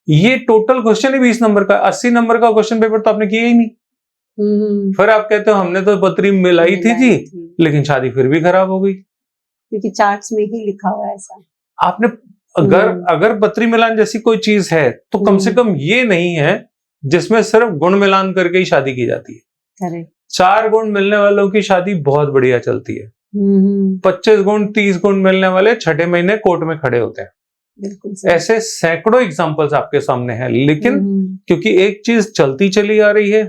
ये टोटल क्वेश्चन ही 20 नंबर का, 80 नंबर का क्वेश्चन पेपर तो आपने किया ही नहीं। फिर आप कहते हो हमने तो पत्री मिलाई थी जी, लेकिन शादी फिर भी खराब हो गई। क्योंकि चार्ट्स में ही लिखा हुआ है ऐसा। आपने अगर पत्री मिलान जैसी कोई चीज है, तो कम से कम ये नहीं है जिसमें सिर्फ गुण मिलान करके ही शादी की जाती है। करेक्ट। 4 गुण मिलने वालों की शादी बहुत बढ़िया चलती है। 25 गुण 30 गुण मिलने वाले छठे महीने कोर्ट में खड़े होते हैं। बिल्कुल सही। ऐसे सैकड़ों एग्जांपल्स आपके सामने हैं। लेकिन क्योंकि एक चीज चलती चली आ रही है,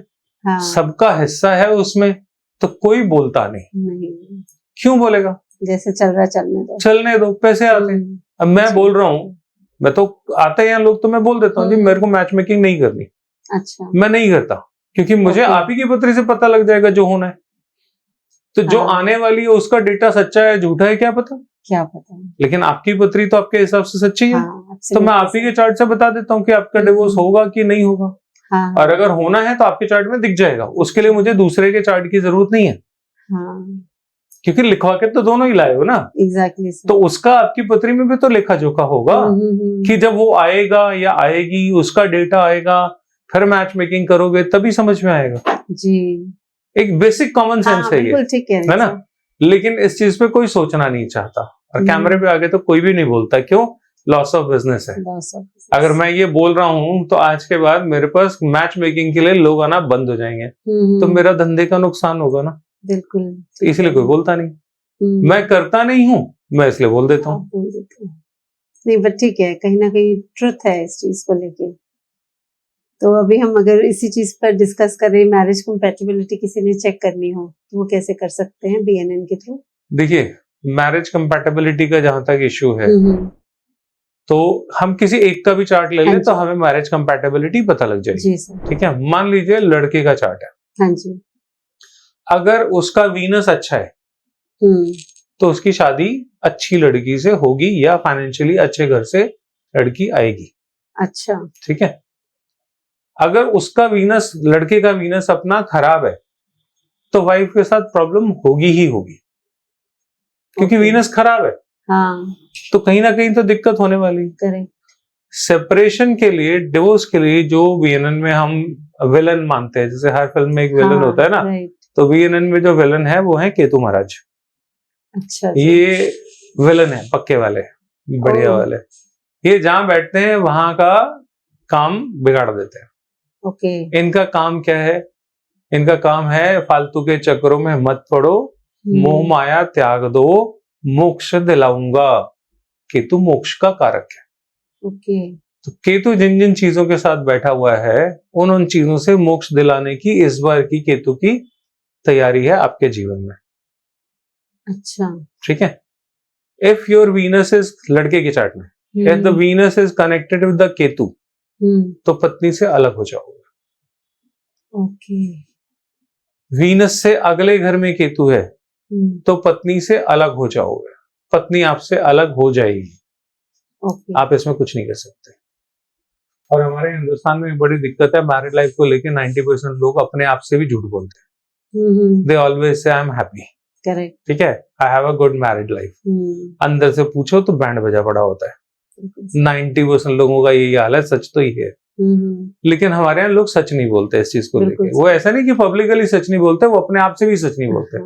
हाँ। सबका हिस्सा है उसमें, तो कोई बोलता नहीं। क्यों बोलेगा? जैसे चल रहा चलने दो, पैसे आते हैं। अब मैं बोल रहा हूँ, मैं तो आते हैं लोग, तो मैं बोल देता हूँ जी मेरे को मैच मेकिंग नहीं करनी। अच्छा। मैं नहीं करता, क्योंकि मुझे आप ही की पत्री से पता लग जाएगा जो होना है। तो जो आने वाली है उसका डेटा सच्चा है झूठा है क्या पता, लेकिन आपकी पत्री तो आपके हिसाब से सच्ची है। तो मैं आप ही के चार्ट से बता देता हूँ कि आपका डिवोर्स होगा कि नहीं होगा। और अगर होना है तो आपके चार्ट में दिख जाएगा। उसके लिए मुझे दूसरे के चार्ट की जरूरत नहीं है, क्योंकि लिखवा के तो दोनों ही लाए हो ना। एग्जैक्टली। तो उसका आपकी पत्री में भी तो लेखा जोखा होगा कि जब वो आएगा या आएगी, उसका डेटा आएगा, फिर मैच मेकिंग करोगे तभी समझ में आएगा जी। एक बेसिक कॉमन सेंस है ये, ठीक है ना। लेकिन इस चीज पे कोई सोचना नहीं चाहता, और कैमरे पे आगे तो कोई भी नहीं बोलता। क्यों? लॉस ऑफ बिजनेस है। अगर मैं ये बोल रहा हूँ तो आज के बाद मेरे पास मैच मेकिंग के लिए लोग आना बंद हो जाएंगे, तो मेरा धंधे का नुकसान होगा ना। बिल्कुल। इसलिए कोई बोलता नहीं। मैं करता नहीं हूँ, मैं इसलिए बोल देता हूँ। नहीं बट ठीक है, कहीं ना कहीं ट्रुथ है इस चीज को लेके। तो अभी हम अगर इसी चीज पर डिस्कस कर रहे हैं, मैरिज कंपैटिबिलिटी किसी ने चेक करनी हो तो वो कैसे कर सकते हैं BNN के थ्रू? देखिए, मैरिज कंपैटिबिलिटी का जहां तक इश्यू है, तो हम किसी एक का भी चार्ट ले हाँ लें तो जी। हमें मैरिज कंपैटिबिलिटी पता लग जाएगी। जी सर। ठीक है, मान लीजिए लड़के का चार्ट है, हाँ जी। अगर उसका वीनस अच्छा है तो उसकी शादी अच्छी लड़की से होगी या फाइनेंशियली अच्छे घर से लड़की आएगी। अच्छा। ठीक है, अगर उसका वीनस, लड़के का वीनस अपना खराब है तो वाइफ के साथ प्रॉब्लम होगी ही होगी, क्योंकि वीनस खराब है। हाँ। तो कहीं ना कहीं तो दिक्कत होने वाली। करेक्ट। सेपरेशन के लिए, डिवोर्स के लिए जो बीएनएन में हम विलन मानते हैं, जैसे हर फिल्म में एक विलन होता है ना, तो बीएनएन में जो विलन है वो है केतु महाराज। अच्छा जी। ये विलन है, पक्के वाले, बढ़िया वाले। ये जहां बैठते हैं वहां का काम बिगाड़ देते हैं। ओके। इनका काम क्या है? इनका काम है फालतू के चक्करों में मत पड़ो, मोह माया त्याग दो, मोक्ष दिलाऊंगा। केतु मोक्ष का कारक है। ओके। तो केतु जिन जिन चीजों के साथ बैठा हुआ है, उन चीजों से मोक्ष दिलाने की इस बार की केतु की तैयारी है आपके जीवन में। अच्छा। ठीक है, इफ योर वीनस इज, लड़के के चार्ट में, if the Venus is connected with the Ketu, तो पत्नी से अलग हो जाओगे। ओके। वीनस से अगले घर में केतु है तो पत्नी से अलग हो जाओगे, पत्नी आपसे अलग हो जाएगी। आप इसमें कुछ नहीं कर सकते। और हमारे हिंदुस्तान में बड़ी दिक्कत है मैरिड लाइफ को लेके, 90% लोग अपने आप से भी झूठ बोलते हैं। They always say I am happy. Correct. ठीक है, I have a good married life. अंदर से पूछो तो बैंड बजा पड़ा होता है। 90% लोगों का यही हाल है, सच तो ये है। लेकिन हमारे यहाँ लोग सच नहीं बोलते इस चीज को लेके। वो ऐसा नहीं कि पब्लिकली सच नहीं बोलते, वो अपने आप से भी सच नहीं बोलते।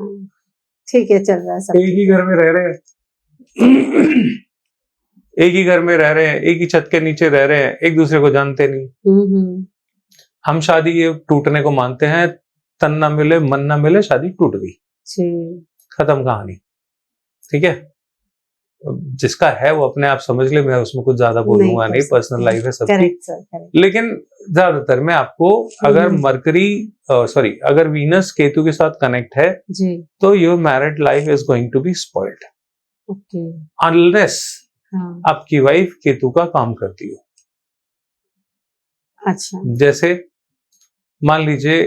ठीक है, चल रहा है सब। एक ही घर में रह रहे हैं एक ही घर में रह रहे हैं, एक ही छत के नीचे रह रहे हैं, एक दूसरे को जानते नहीं। हम शादी ये टूटने को मानते हैं, तन ना मिले मन ना मिले, शादी टूट गई, खत्म कहानी। ठीक है, जिसका है वो अपने आप समझ ले, मैं उसमें कुछ ज्यादा बोलूंगा नहीं, पर्सनल लाइफ है सबकी। लेकिन ज्यादातर मैं आपको, अगर मरकरी सॉरी अगर वीनस केतु के साथ कनेक्ट है तो your married life is going to be spoiled, unless आपकी वाइफ केतु का काम करती हो। अच्छा। जैसे मान लीजिए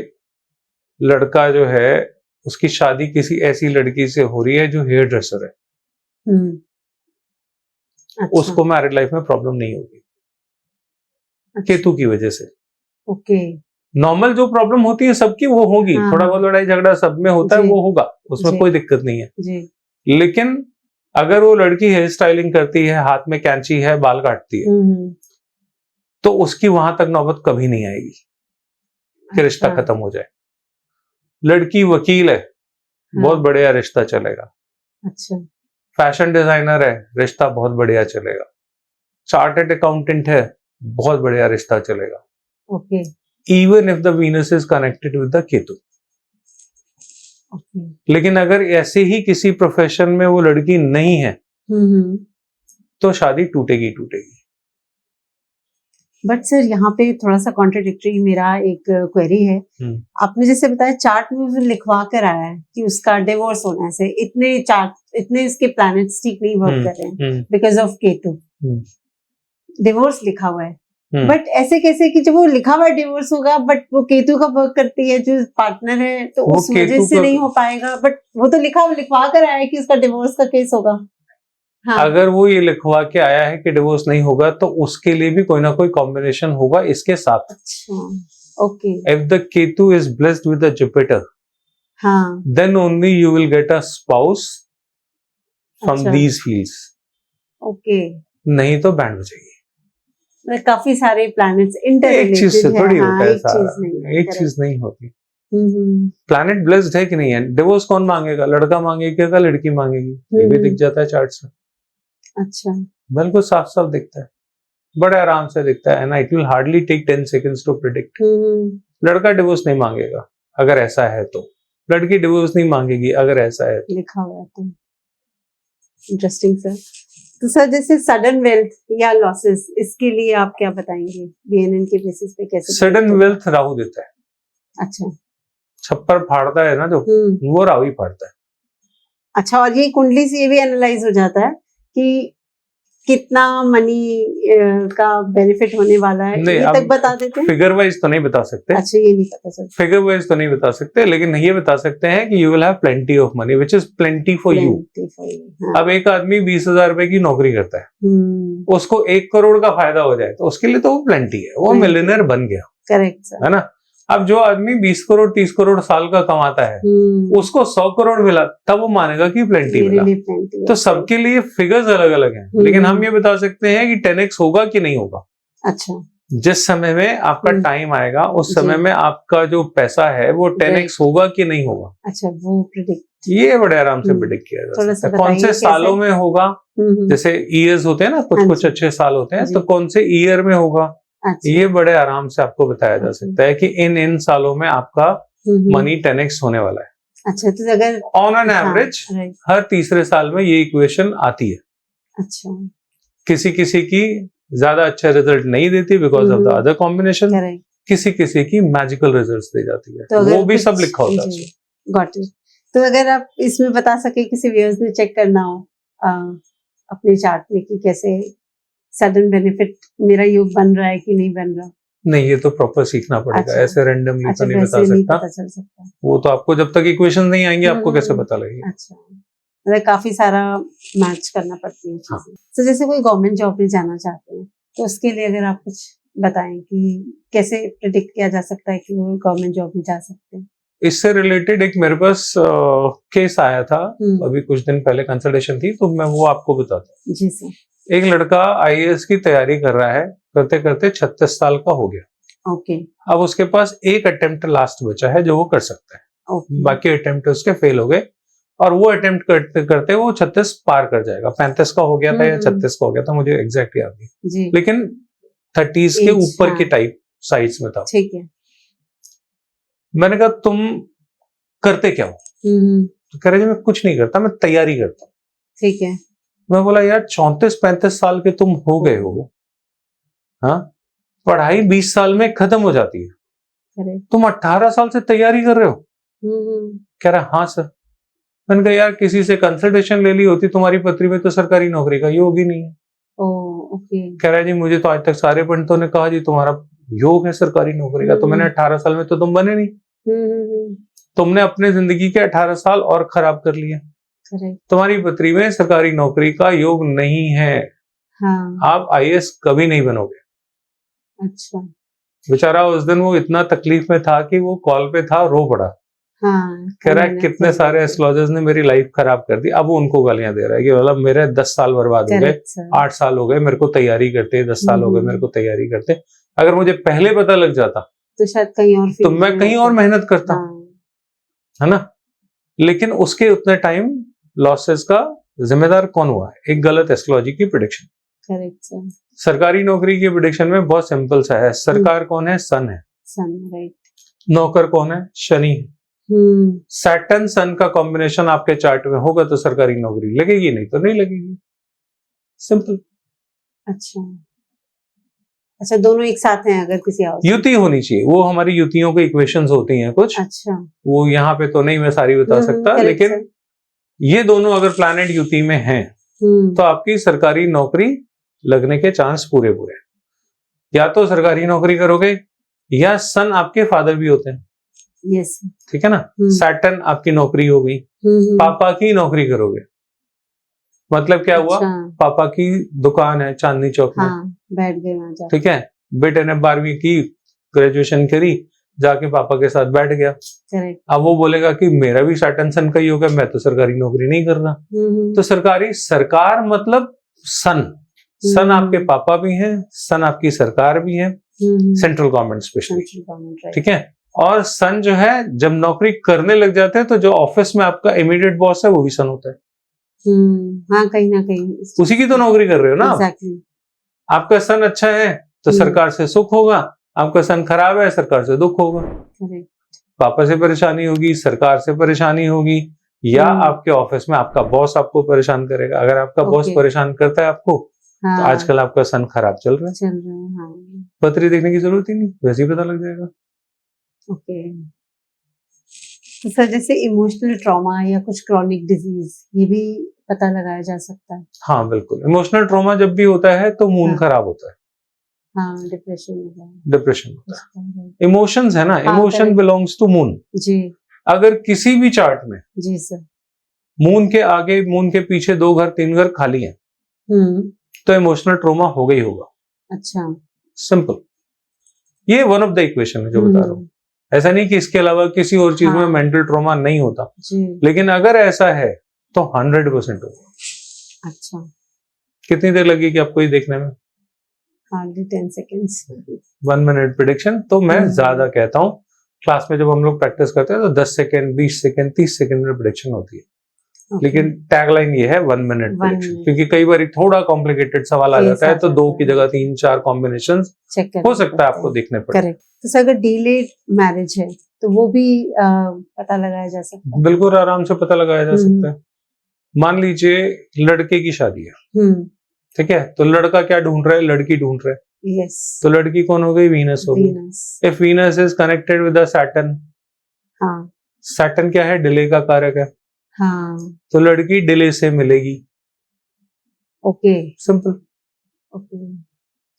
लड़का जो है, उसकी शादी किसी ऐसी लड़की से हो रही है जो हेयर ड्रेसर है। अच्छा। उसको मैरिड लाइफ में प्रॉब्लम नहीं होगी। अच्छा। केतु की वजह से। ओके। नॉर्मल जो प्रॉब्लम होती है सबकी वो होगी। हाँ। थोड़ा बहुत लड़ाई झगड़ा सब में होता है, वो होगा, उसमें कोई दिक्कत नहीं है जी। लेकिन अगर वो लड़की हेयर स्टाइलिंग करती है, हाथ में कैंची है, बाल काटती है, तो उसकी वहां तक नौबत कभी नहीं आएगी कि रिश्ता खत्म हो जाए। लड़की वकील है, बहुत बढ़िया रिश्ता चलेगा। अच्छा। फैशन डिजाइनर है, रिश्ता बहुत बढ़िया चलेगा। चार्टर्ड अकाउंटेंट है, बहुत बढ़िया रिश्ता चलेगा। Okay. Even if the Venus is connected with the Ketu. लेकिन अगर ऐसे ही किसी प्रोफेशन में वो लड़की नहीं है तो शादी टूटेगी टूटेगी। बट सर यहाँ पे थोड़ा सा कॉन्ट्रडिक्टरी मेरा एक क्वेरी है। आपने जैसे बताया चार्ट में लिखवा कर आया है कि उसका डिवोर्स होने से इतने इसके प्लैनेट्स ठीक नहीं वर्क कर रहे हैं बिकॉज ऑफ केतु। डिवोर्स लिखा हुआ है, बट ऐसे कैसे कि जब वो लिखा हुआ डिवोर्स होगा बट वो केतु का वर्क करती है जो पार्टनर है, तो उस वजह से नहीं हो पाएगा। बट वो तो लिखवा कर आया है कि उसका डिवोर्स का केस होगा। हाँ। अगर वो ये लिखवा के आया है कि डिवोर्स नहीं होगा तो उसके लिए भी कोई ना कोई कॉम्बिनेशन होगा इसके साथ। अच्छा। Okay. If the Ketu is blessed with the Jupiter, हाँ, then only you will get a spouse from these fields. Okay. नहीं तो बैंड हो जाएगी। काफी सारे प्लैनेट्स इंटररिलेटेड है। एक चीज से थोड़ी होता है, एक चीज नहीं होती। प्लैनेट ब्लेस्ड है कि नहीं है। डिवोर्स कौन मांगेगा? लड़का मांगेगा, लड़की मांगेगी, ये भी दिख जाता है चार्ट से। अच्छा। बिल्कुल साफ साफ दिखता है, बड़े आराम से दिखता है ना। It will hardly take 10 seconds to predict. लड़का डिवोर्स नहीं मांगेगा अगर ऐसा है तो, लड़की डिवोर्स नहीं मांगेगी अगर ऐसा है तो। लिखा हुआ है तो इंटरेस्टिंग सर। तो सर जैसे सडन वेल्थ या लॉसेस, इसके लिए आप क्या बताएंगे बीएनएन के बेसिस पे कैसे? सडन वेल्थ राहु देता है। अच्छा। छप्पर फाड़ता है ना जो, वो राहु ही फाड़ता है। अच्छा, और ये कुंडली से ये भी एनालाइज हो जाता है कि कितना मनी का बेनिफिट होने वाला है, नहीं, ये तक बता देते हैं? फिगर वाइज तो नहीं बता सकते। अच्छा, ये नहीं पता सर। फिगर वाइज तो नहीं बता सकते, लेकिन ये बता सकते हैं कि you will have plenty of money which is plenty for you. अब एक आदमी 20,000 रुपए की नौकरी करता है, उसको 1 करोड़ का फायदा हो जाए तो उसके लिए तो वो प्लेंटी है, वो मिलियनेयर बन गया। Correct sir. है ना। अब जो आदमी 20 करोड़ 30 करोड़ साल का कमाता है, उसको 100 करोड़ मिला, तब वो मानेगा कि प्लेंटी मिला। तो सबके लिए फिगर्स अलग अलग हैं, लेकिन हम ये बता सकते हैं कि 10x होगा कि नहीं होगा। अच्छा। जिस समय में आपका टाइम आएगा, उस समय में आपका जो पैसा है वो 10x होगा कि नहीं होगा। अच्छा, वो प्रिडिक्ट, ये बड़े आराम से प्रिडिक्ट किया जा सकता है। कौन से सालों में होगा, जैसे ईयर्स होते हैं ना, कुछ कुछ अच्छे साल होते हैं, तो कौन से ईयर में होगा, ये बड़े आराम से आपको बताया जा सकता है कि इन सालों में आपका मनी 10x होने वाला है। अच्छा, तो अगर ऑन एन एवरेज हर तीसरे साल में ये इक्वेशन आती है। अच्छा। किसी किसी की ज्यादा अच्छा रिजल्ट नहीं देती because of the other combination, किसी किसी की मैजिकल रिजल्ट्स दे जाती है, तो वो भी सब लिखा होता है। Got it. तो अगर आप इसमें बता सके, किसी व्यूअर्स ने चेक करना हो अपने चार्ट में कि कैसे सडन बेनिफिट मेरा योग बन रहा है कि नहीं बन रहा, नहीं, ये तो प्रॉपर सीखना पड़ेगा। अच्छा, ऐसे रैंडमली अच्छा, तो नहीं बता सकता। पता चल सकता। वो तो आपको जब तक इक्वेशन नहीं आएंगे आपको कैसे पता लगेगा। अच्छा, मतलब काफी सारा मैच करना पड़ती है चीजें। तो जैसे कोई गवर्नमेंट जॉब में जाना चाहते हैं, तो उसके लिए अगर आप कुछ बताएं कि कैसे प्रिडिक्ट किया जा सकता है कि वो गवर्नमेंट जॉब में जा सकते हैं। इससे रिलेटेड एक मेरे पास केस आया था अभी कुछ दिन पहले, कंसल्टेशन थी, तो मैं वो आपको बताता हूँ। जी सर। एक लड़का आईएएस की तैयारी कर रहा है, करते करते 36 साल का हो गया। ओके। अब उसके पास एक अटेम्प्ट लास्ट बचा है जो वो कर सकता है। बाकी अटेम्प्ट उसके फेल हो गए, और वो अटेम्प्ट करते करते वो 36 पार कर जाएगा। 35 का हो गया था या 36 का हो गया था, मुझे एग्जैक्ट याद नहीं, लेकिन 30s के ऊपर के टाइप साइड्स में था। ठीक है। मैंने कहा तुम करते क्या हो? तो कह रहे जी मैं कुछ नहीं करता, मैं तैयारी करता हूँ। ठीक है। मैं बोला यार 34-35 साल के तुम हो गए हो, हाँ, पढ़ाई 20 साल में खत्म हो जाती है, तुम 18 साल से तैयारी कर रहे हो? कह रहा हाँ सर। मैंने कहा यार किसी से कंसल्टेशन ले ली होती, तुम्हारी पत्री में तो सरकारी नौकरी का योग ही नहीं है। ओके। कह रहा है जी मुझे तो आज तक सारे पंडितों ने कहा जी तुम्हारा योग है सरकारी नौकरी का, तो मैंने 18 साल में तो तुम बने नहीं, तुमने अपने जिंदगी के 18 साल और खराब कर लिए। तुम्हारी पत्री में सरकारी नौकरी का योग नहीं है। हाँ। आप आईएएस कभी नहीं बनोगे। अच्छा। बेचारा उस दिन वो इतना तकलीफ में था कि वो कॉल पे था, रो पड़ा। हाँ, कह रहा है कितने सारे एस्ट्रोलॉजर्स ने मेरी लाइफ खराब कर दी। अब वो उनको गालियां दे रहा है कि मतलब मेरे 10 साल बर्बाद हो गए, 8 साल हो गए मेरे को तैयारी करते, 10 साल हो गए मेरे को तैयारी करते। अगर मुझे पहले पता लग जाता तो शायद कहीं और, तो मैं कहीं और मेहनत करता। है ना। लेकिन उसके उतने टाइम लॉसेस का जिम्मेदार कौन हुआ है? एक गलत एस्ट्रोलॉजी की प्रेडिक्शन। Correct sir. सरकारी नौकरी की प्रेडिक्शन में बहुत सिंपल सा है। सरकार कौन है? सन है। सन, राइट। नौकर कौन है? शनि है। सैटर्न सन का कॉम्बिनेशन आपके चार्ट में होगा तो सरकारी नौकरी लगेगी, नहीं तो नहीं लगेगी। सिंपल। अच्छा, अच्छा, दोनों एक साथ हैं अगर किसी और युति होनी चाहिए, वो हमारी युतियों की इक्वेशंस होती हैं कुछ। अच्छा। वो यहाँ पे तो नहीं मैं सारी बता सकता, लेकिन ये दोनों अगर प्लैनेट युति में हैं तो आपकी सरकारी नौकरी लगने के चांस पूरे पूरे। या तो सरकारी नौकरी करोगे, या सन आपके फादर भी होते हैं। यस। ठीक है ना। सैटर्न आपकी नौकरी हो गई, पापा की नौकरी करोगे। मतलब क्या हुआ? पापा की दुकान है चांदनी चौक में, बैठ गए वहां जाके। ठीक है। बेटे ने 12वीं की, ग्रेजुएशन करी, जाके पापा के साथ बैठ गया। अब वो बोलेगा कि मेरा भी सैटर्न सन का ही होगा, मैं तो सरकारी नौकरी नहीं कर रहा। तो सरकार मतलब सन। सन आपके पापा भी हैं, सन आपकी सरकार भी है, सेंट्रल गवर्नमेंट स्पेशली। ठीक है। और सन जो है जब नौकरी करने लग जाते हैं तो जो ऑफिस में आपका इमीडिएट बॉस है वो भी सन होता है। हाँ, कहीं ना कहीं उसी की तो नौकरी कर रहे हो ना। exactly. आपका सन अच्छा है तो सरकार से सुख होगा, आपका सन खराब है सरकार से दुख होगा। पापा से परेशानी होगी, सरकार से परेशानी होगी, या आपके ऑफिस में आपका बॉस आपको परेशान करेगा। अगर आपका बॉस परेशान करता है आपको, तो आजकल आपका सन खराब चल रहा है, हाँ। पत्री देखने की जरूरत ही नहीं, वैसे ही पता लग जाएगा। ओके। तो सर जैसे इमोशनल ट्रॉमा या कुछ क्रॉनिक डिजीज, ये भी पता लगाया जा सकता है? हाँ बिल्कुल, इमोशनल ट्रॉमा जब भी होता है तो मूड खराब होता है। हाँ, डिप्रेशन होता है। इमोशंस है ना, इमोशन बिलोंग्स टू मून जी। अगर किसी भी चार्ट में जी सर, मून के आगे मून के पीछे 2 घर 3 घर खाली हैं, तो इमोशनल ट्रॉमा होगा ही होगा। अच्छा, सिंपल। ये वन ऑफ द इक्वेशन है जो बता रहा हूँ। ऐसा नहीं कि इसके अलावा किसी और चीज में मेंटल ट्रॉमा नहीं होता जी। लेकिन अगर ऐसा है तो 100% होगा। अच्छा, कितनी देर लगेगी आपको ये देखने में? Hardly 10 seconds. 1 मिनट प्रिडिक्शन तो मैं ज्यादा कहता हूँ। क्लास में जब हम लोग प्रैक्टिस करते हैं तो 10 सेकेंड 20 सेकेंड 30 सेकेंड में प्रिडिक्शन होती है। लेकिन टैगलाइन ये है 1 मिनट प्रिडिक्शन, क्योंकि कई बार थोड़ा कॉम्प्लिकेटेड सवाल आ जाता है तो 2 की जगह 3-4 कॉम्बिनेशन हो सकता है आपको देखने पड़े। करेक्ट। तो सर अगर डिलेड मैरिज है तो वो भी पता लगाया जा सकता है? बिल्कुल आराम से पता लगाया जा सकता है। मान लीजिए लड़के की शादी है, ठीक है, तो लड़का क्या ढूंढ रहा है? लड़की ढूंढ रहा है। यस। तो लड़की कौन हो गई? वीनस हो गई। If Venus is connected with Saturn, हाँ, सैटर्न क्या है? डिले का कारक है। हाँ, तो लड़की डिले से मिलेगी। Okay, simple. ओके,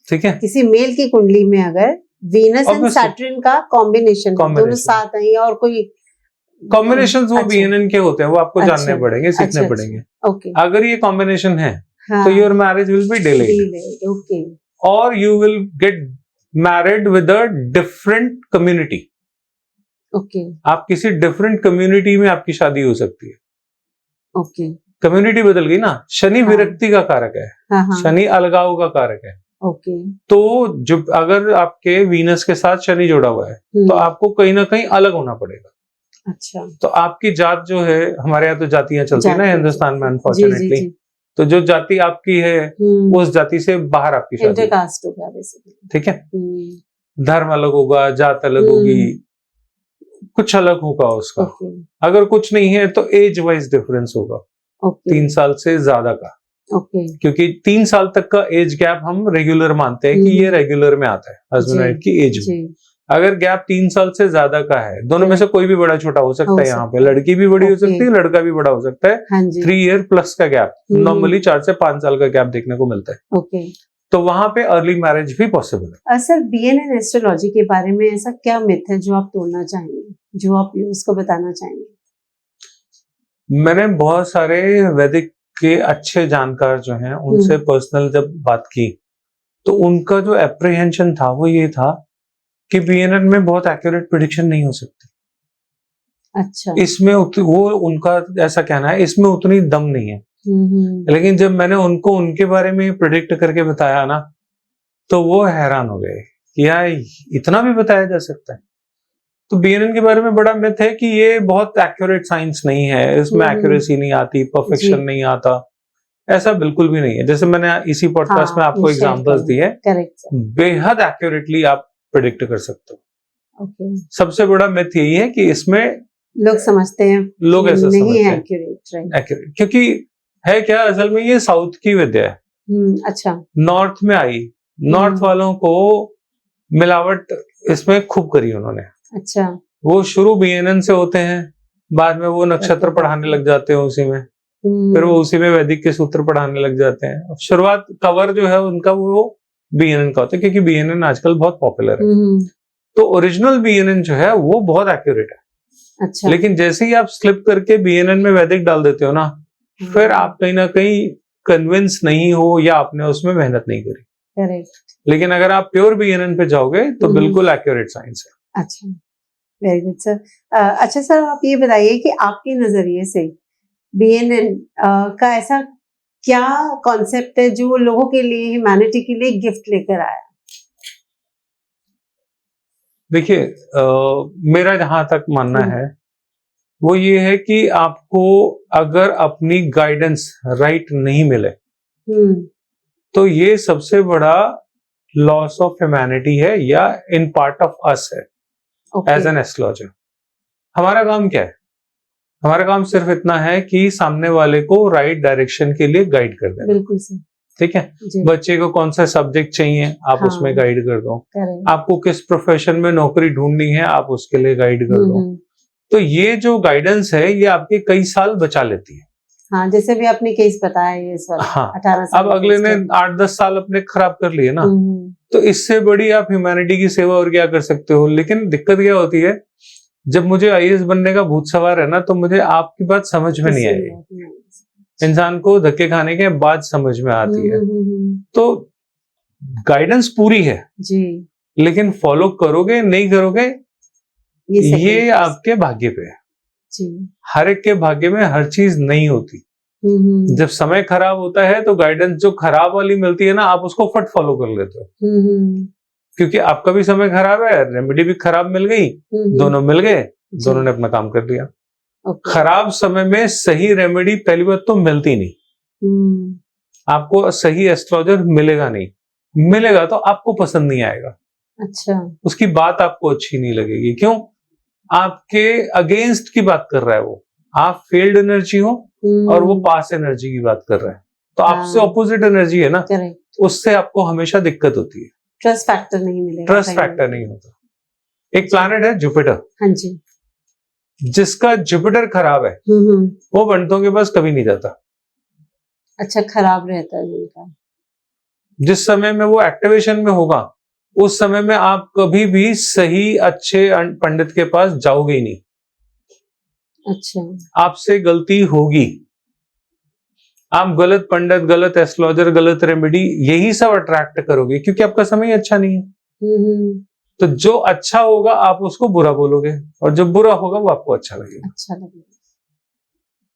ठीक है। किसी मेल की कुंडली में अगर वीनस एंड सैटर्न का कॉम्बिनेशन दोनों साथ है और कोई कॉम्बिनेशंस वो बीएनएन के होते हैं, वो आपको जानने पड़ेंगे, सीखने पड़ेंगे। ओके। अगर ये कॉम्बिनेशन है तो your marriage will be delayed. Okay. और you will get married with a different community. Okay. आप किसी डिफरेंट कम्युनिटी में आपकी शादी हो सकती है। ओके। कम्युनिटी बदल गई ना। शनि विरक्ति का कारक है, शनि अलगाव का कारक है। ओके। तो जब अगर आपके वीनस के साथ शनि जुड़ा हुआ है तो आपको कहीं ना कहीं अलग होना पड़ेगा। अच्छा। तो आपकी जात जो है, हमारे यहाँ तो जातियां चलती है ना हिंदुस्तान में अनफॉर्चुनेटली, तो जो जाति आपकी है उस जाति से बाहर आपकी शादी इंटरकास्ट होगा बेसिकली, ठीक है। धर्म अलग होगा, जात अलग होगी, कुछ अलग होगा उसका। अगर कुछ नहीं है तो एज वाइज डिफरेंस होगा, 3 साल से ज्यादा का। क्योंकि 3 साल तक का एज गैप हम रेगुलर मानते हैं कि ये रेगुलर में आता है हस्बैंड वाइफ की एज में। अगर गैप 3 साल से ज्यादा का है, दोनों में से कोई भी बड़ा छोटा हो सकता है। यहाँ पे लड़की भी बड़ी हो सकती है, लड़का भी बड़ा हो सकता है। 3 ईयर प्लस का गैप, नॉर्मली 4 से 5 साल का गैप देखने को मिलता है। तो वहां पे अर्ली मैरिज भी पॉसिबल है। सर बीएनएन एस्ट्रोलॉजी के बारे में ऐसा क्या मिथ है जो आप तोड़ना चाहेंगे, जो आप उसको बताना चाहेंगे? मैंने बहुत सारे वैदिक के अच्छे जानकार जो हैं उनसे पर्सनल जब बात की तो उनका जो एप्रीहेंशन था वो ये था कि बीएनएन में बहुत एक्यूरेट प्रेडिक्शन नहीं हो सकती। अच्छा। इसमें वो उनका ऐसा कहना है, इसमें उतनी दम नहीं है। लेकिन जब मैंने उनको उनके बारे में प्रेडिक्ट करके बताया ना तो वो हैरान हो गए कि यार इतना भी बताया जा सकता है। तो बीएनएन के बारे में बड़ा मिथ है कि ये बहुत एक्यूरेट साइंस नहीं है, इसमें एक्यूरेसी नहीं आती, परफेक्शन नहीं आता। ऐसा बिल्कुल भी नहीं है। जैसे मैंने इसी पॉडकास्ट में आपको एग्जांपल्स दिए, बेहद एक्यूरेटली आप प्रेडिक्ट कर सकते हो। सबसे बड़ा मिथ यही है कि इसमें लोग समझते हैं, लोग ऐसा नहीं समझते है हैं एक्यूरेट, क्योंकि है क्या, असल में ये साउथ की विद्या है। अच्छा। नॉर्थ में आई, नॉर्थ वालों को मिलावट इसमें खूब करी उन्होंने। अच्छा। वो शुरू बीएनएन से होते हैं, बाद में वो नक्षत्र पढ़ाने लग जाते हैं उसी में, फिर वो उसी में वैदिक के सूत्र पढ़ाने लग जाते हैं। शुरुआत कवर जो है उनका वो बीएनएन का होता है, क्योंकि बीएनएन आजकल बहुत पॉपुलर है। तो ओरिजिनल बीएनएन जो है वो बहुत एक्यूरेट है। अच्छा। लेकिन जैसे ही आप स्लिप करके बीएनएन में वैदिक डाल देते हो ना, फिर आप कहीं ना कहीं कन्विंस नहीं हो या आपने उसमें मेहनत नहीं करी। करेक्ट। लेकिन अगर आप प्योर बीएनएन पे जाओगे तो बिल्कुल एक्यूरेट साइंस है। अच्छा, वेरी गुड सर। अच्छा सर, आप ये बताइए कि आपके नजरिए से बीएनएन का ऐसा क्या कॉन्सेप्ट है जो लोगों के लिए, ह्यूमैनिटी के लिए गिफ्ट लेकर आया? देखिए, मेरा जहां तक मानना है वो ये है कि आपको अगर अपनी गाइडेंस राइट नहीं मिले तो ये सबसे बड़ा लॉस ऑफ ह्यूमैनिटी है या इन पार्ट ऑफ अस है एज एन एस्ट्रोलॉजर। हमारा काम क्या है? हमारा काम सिर्फ इतना है कि सामने वाले को राइट डायरेक्शन के लिए गाइड कर देना। बिल्कुल सर। ठीक है, बच्चे को कौन सा सब्जेक्ट चाहिए आप हाँ, उसमें गाइड कर दो, करेक्ट। आपको किस प्रोफेशन में नौकरी ढूंढनी है आप उसके लिए गाइड कर दो। तो ये जो गाइडेंस है ये आपके कई साल बचा लेती है। हाँ, जैसे भी आपने केस बताया ये सर। हाँ, 18 साल अब अगले ने 8-10 साल अपने खराब कर लिए ना, तो इससे बड़ी आप ह्यूमैनिटी की सेवा और क्या कर सकते हो। लेकिन दिक्कत क्या होती है, जब मुझे आईएएस बनने का भूत सवार है ना, तो मुझे आपकी बात समझ में नहीं आएगी, इंसान को धक्के खाने के बाद समझ में आती है। तो गाइडेंस पूरी है जी, लेकिन फॉलो करोगे नहीं करोगे ये आपके भाग्य पे है जी। हर एक के भाग्य में हर चीज नहीं होती। जब समय खराब होता है तो गाइडेंस जो खराब वाली मिलती है ना, आप उसको फट फॉलो कर लेते हो, क्योंकि आपका भी समय खराब है, रेमेडी भी खराब मिल गई, दोनों मिल गए, दोनों ने अपना काम कर दिया। खराब समय में सही रेमेडी पहली बात तो मिलती नहीं, आपको सही एस्ट्रोलॉजर मिलेगा नहीं, मिलेगा तो आपको पसंद नहीं आएगा। अच्छा, उसकी बात आपको अच्छी नहीं लगेगी। क्यों? आपके अगेंस्ट की बात कर रहा है वो, आप फील्ड एनर्जी हो और वो पास एनर्जी की बात कर रहा है, तो आपसे ऑपोजिट एनर्जी है ना, उससे आपको हमेशा दिक्कत होती है, ट्रस्ट फैक्टर नहीं मिलेगा, ट्रस्ट फैक्टर नहीं होता। एक प्लैनेट है जुपिटर, हाँ जी, जिसका जुपिटर खराब है वो पंडितों के पास कभी नहीं जाता। अच्छा, खराब रहता है जिनका। जिस समय में वो एक्टिवेशन में होगा उस समय में आप कभी भी सही अच्छे पंडित के पास जाओगे ही नहीं। अच्छा, आपसे गलती होगी, आप गलत पंडित, गलत एस्ट्रोलॉजर, गलत रेमेडी यही सब अट्रैक्ट करोगे, क्योंकि आपका समय ही अच्छा नहीं है। तो जो अच्छा होगा आप उसको बुरा बोलोगे और जो बुरा होगा वो आपको अच्छा लगेगा।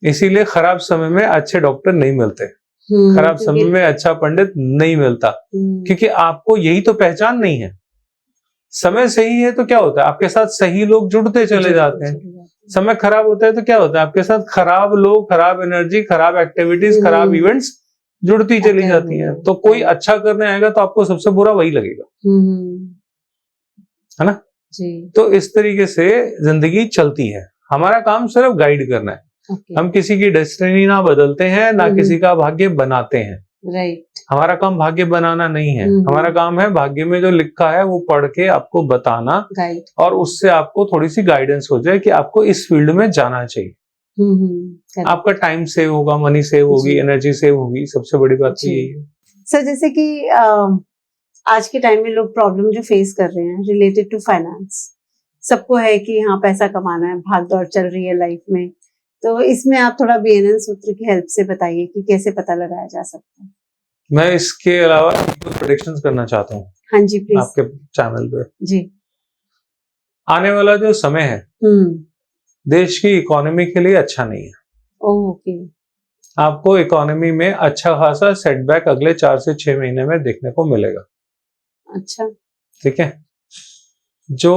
इसीलिए खराब समय में अच्छे डॉक्टर नहीं मिलते, खराब समय में अच्छा पंडित नहीं मिलता, क्योंकि आपको यही तो पहचान नहीं है। समय सही है तो क्या होता है, आपके साथ सही लोग जुड़ते चले जाते हैं। समय खराब होता है तो क्या होता है, आपके साथ खराब लोग, खराब एनर्जी, खराब एक्टिविटीज, खराब इवेंट्स जुड़ती चली जाती हैं। तो कोई अच्छा करने आएगा तो आपको सबसे बुरा वही लगेगा, है ना जी। तो इस तरीके से जिंदगी चलती है। हमारा काम सिर्फ गाइड करना है। हम किसी की डेस्टिनी ना बदलते हैं, ना किसी का भाग्य बनाते हैं। राइट, हमारा काम भाग्य बनाना नहीं है, हमारा काम है भाग्य में जो लिखा है वो पढ़ के आपको बताना, और उससे आपको थोड़ी सी गाइडेंस हो जाए कि आपको इस फील्ड में जाना चाहिए। आपका टाइम सेव होगा, मनी सेव होगी, एनर्जी सेव होगी, सबसे बड़ी बात तो यही है। सर, जैसे कि आज के टाइम में लोग प्रॉब्लम जो फेस कर रहे हैं रिलेटेड टू फाइनेंस, सबको है कि हाँ पैसा कमाना है, भाग दौड़ चल रही है लाइफ में, तो इसमें आप थोड़ा बीएनएन सूत्र की हेल्प से बताइए कि कैसे पता लगाया जा सकता है। मैं इसके अलावा प्रेडिक्शंस करना चाहता हूँ। हाँ जी, प्लीज। आपके चैनल पे जी। आने वाला जो समय है देश की इकोनॉमी के लिए अच्छा नहीं है। ओके। आपको इकोनॉमी में अच्छा खासा सेटबैक अगले 4 से 6 महीने में देखने को मिलेगा। अच्छा, ठीक है। जो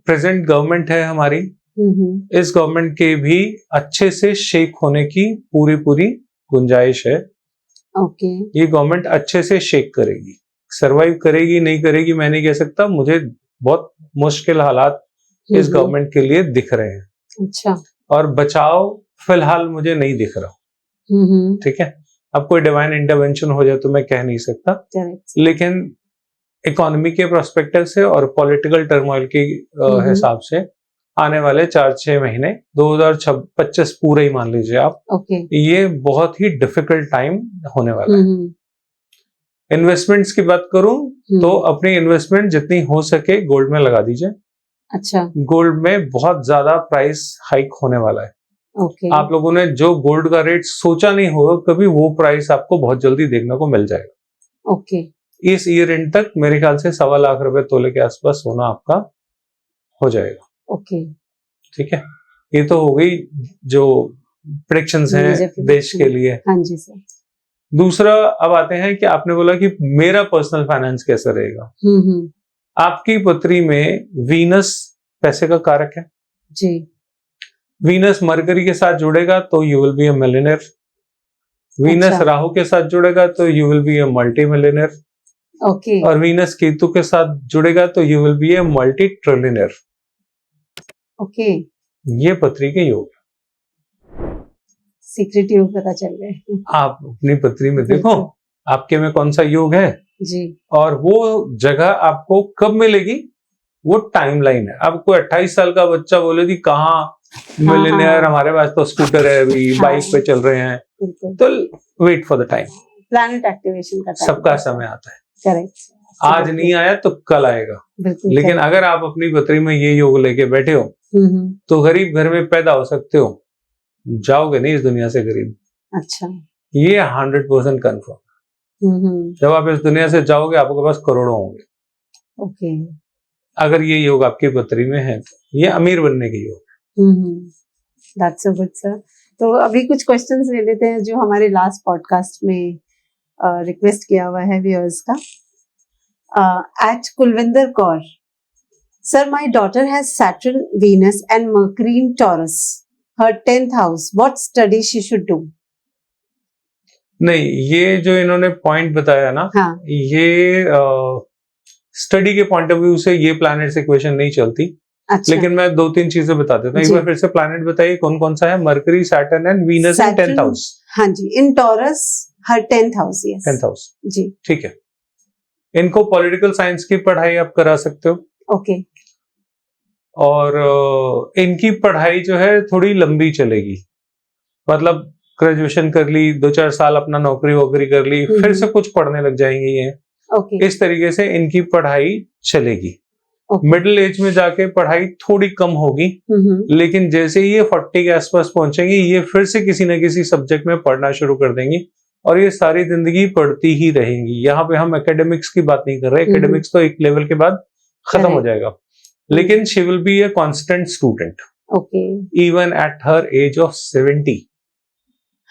प्रेजेंट गवर्नमेंट है हमारी, इस गवर्नमेंट के भी अच्छे से शेक होने की पूरी गुंजाइश है। ओके। ये गवर्नमेंट अच्छे से शेक करेगी, सरवाइव करेगी नहीं करेगी मैं नहीं कह सकता, मुझे बहुत मुश्किल हालात इस गवर्नमेंट के लिए दिख रहे हैं। अच्छा। और बचाव फिलहाल मुझे नहीं दिख रहा। ठीक है, अब कोई डिवाइन इंटरवेंशन हो जाए तो मैं कह नहीं सकता, लेकिन इकोनॉमी के प्रोस्पेक्टिव से और पॉलिटिकल टर्मोइल के हिसाब से आने वाले 4-6 महीने 2025 पूरे ही मान लीजिए आप, ये बहुत ही डिफिकल्ट टाइम होने वाला है। इन्वेस्टमेंट्स की बात करूं तो अपनी इन्वेस्टमेंट जितनी हो सके गोल्ड में लगा दीजिए। अच्छा। गोल्ड में बहुत ज्यादा प्राइस हाइक होने वाला है। आप लोगों ने जो गोल्ड का रेट सोचा नहीं होगा कभी, वो प्राइस आपको बहुत जल्दी देखने को मिल जाएगा। इस ईयर एंड तक मेरे ख्याल से 1.25 लाख रुपए तोले के आसपास सोना आपका हो जाएगा। ठीक है, ये तो हो गई जो प्रेडिक्शंस हैं देश के लिए। हाँ जी सर। दूसरा, अब आते हैं कि आपने बोला कि मेरा पर्सनल फाइनेंस कैसा रहेगा। आपकी पत्री में वीनस पैसे का कारक है जी। वीनस मरकरी के साथ जुड़ेगा तो you will be a millionaire. Venus Rahu के साथ जुड़ेगा तो you will be a multi millionaire. और वीनस केतु के साथ जुड़ेगा तो you will be a multi trillionaire. ये पत्री के योग। सीक्रेट योग पता चल रहे हैं। आप अपनी पत्री में देखो आपके में कौन सा योग है जी, और वो जगह आपको कब मिलेगी, वो टाइमलाइन है। अब कोई 28 साल का बच्चा बोले कि कहाँ मिलेनियर, हमारे पास तो स्कूटर है, अभी बाइक पे चल रहे हैं, तो wait for the time. Planet activation का टाइम, सबका समय आता है। करेक्ट। आज नहीं आया तो कल आएगा। लेकिन अगर आप अपनी पत्री में ये योग लेके बैठे हो तो गरीब घर में पैदा हो सकते हो, जाओगे नहीं इस दुनिया से गरीब। अच्छा, ये 100% कन्फर्म। जब आप इस दुनिया से जाओगे आपके पास करोड़ों होंगे। ओके, अगर ये योग आपकी पत्री में है तो ये अमीर बनने की योग। That's so good sir. तो अभी कुछ क्वेश्चंस ले लेते हैं जो हमारे लास्ट पॉडकास्ट में रिक्वेस्ट किया हुआ है व्यूअर्स का। At Kulwinder Kaur, sir my daughter has Saturn, Venus and Mercury in Taurus, her 10th house, what study she should do? नहीं, ये जो इन्होंने पॉइंट बताया ना, हाँ, ये स्टडी के पॉइंट ऑफ व्यू से ये प्लैनेट से क्वेश्चन नहीं चलती। अच्छा, लेकिन मैं 2-3 चीजें बता देता हूँ। एक बार फिर से प्लैनेट बताइए कौन कौन सा है। Mercury, Saturn and Venus in 10th house. हाँ जी, in Taurus, her 10th house. Yes, 10th house, जी, ठीक है। इनको पॉलिटिकल साइंस की पढ़ाई आप करा सकते हो। ओके, और इनकी पढ़ाई जो है थोड़ी लंबी चलेगी, मतलब ग्रेजुएशन कर ली, 2-4 साल अपना नौकरी वोकरी कर ली, फिर से कुछ पढ़ने लग जाएंगी ये। ओके, इस तरीके से इनकी पढ़ाई चलेगी। ओके, मिडिल एज में जाके पढ़ाई थोड़ी कम होगी, लेकिन जैसे ही ये 40 के आसपास पहुंचेंगी ये फिर से किसी न किसी सब्जेक्ट में पढ़ना शुरू कर देंगी और ये सारी जिंदगी पढ़ती ही रहेंगी। यहाँ पे हम एकेडमिक्स की बात नहीं कर रहे, एकेडमिक्स तो एक लेवल के बाद खत्म हो जाएगा, लेकिन she will be a constant student. Okay, even at her age of 70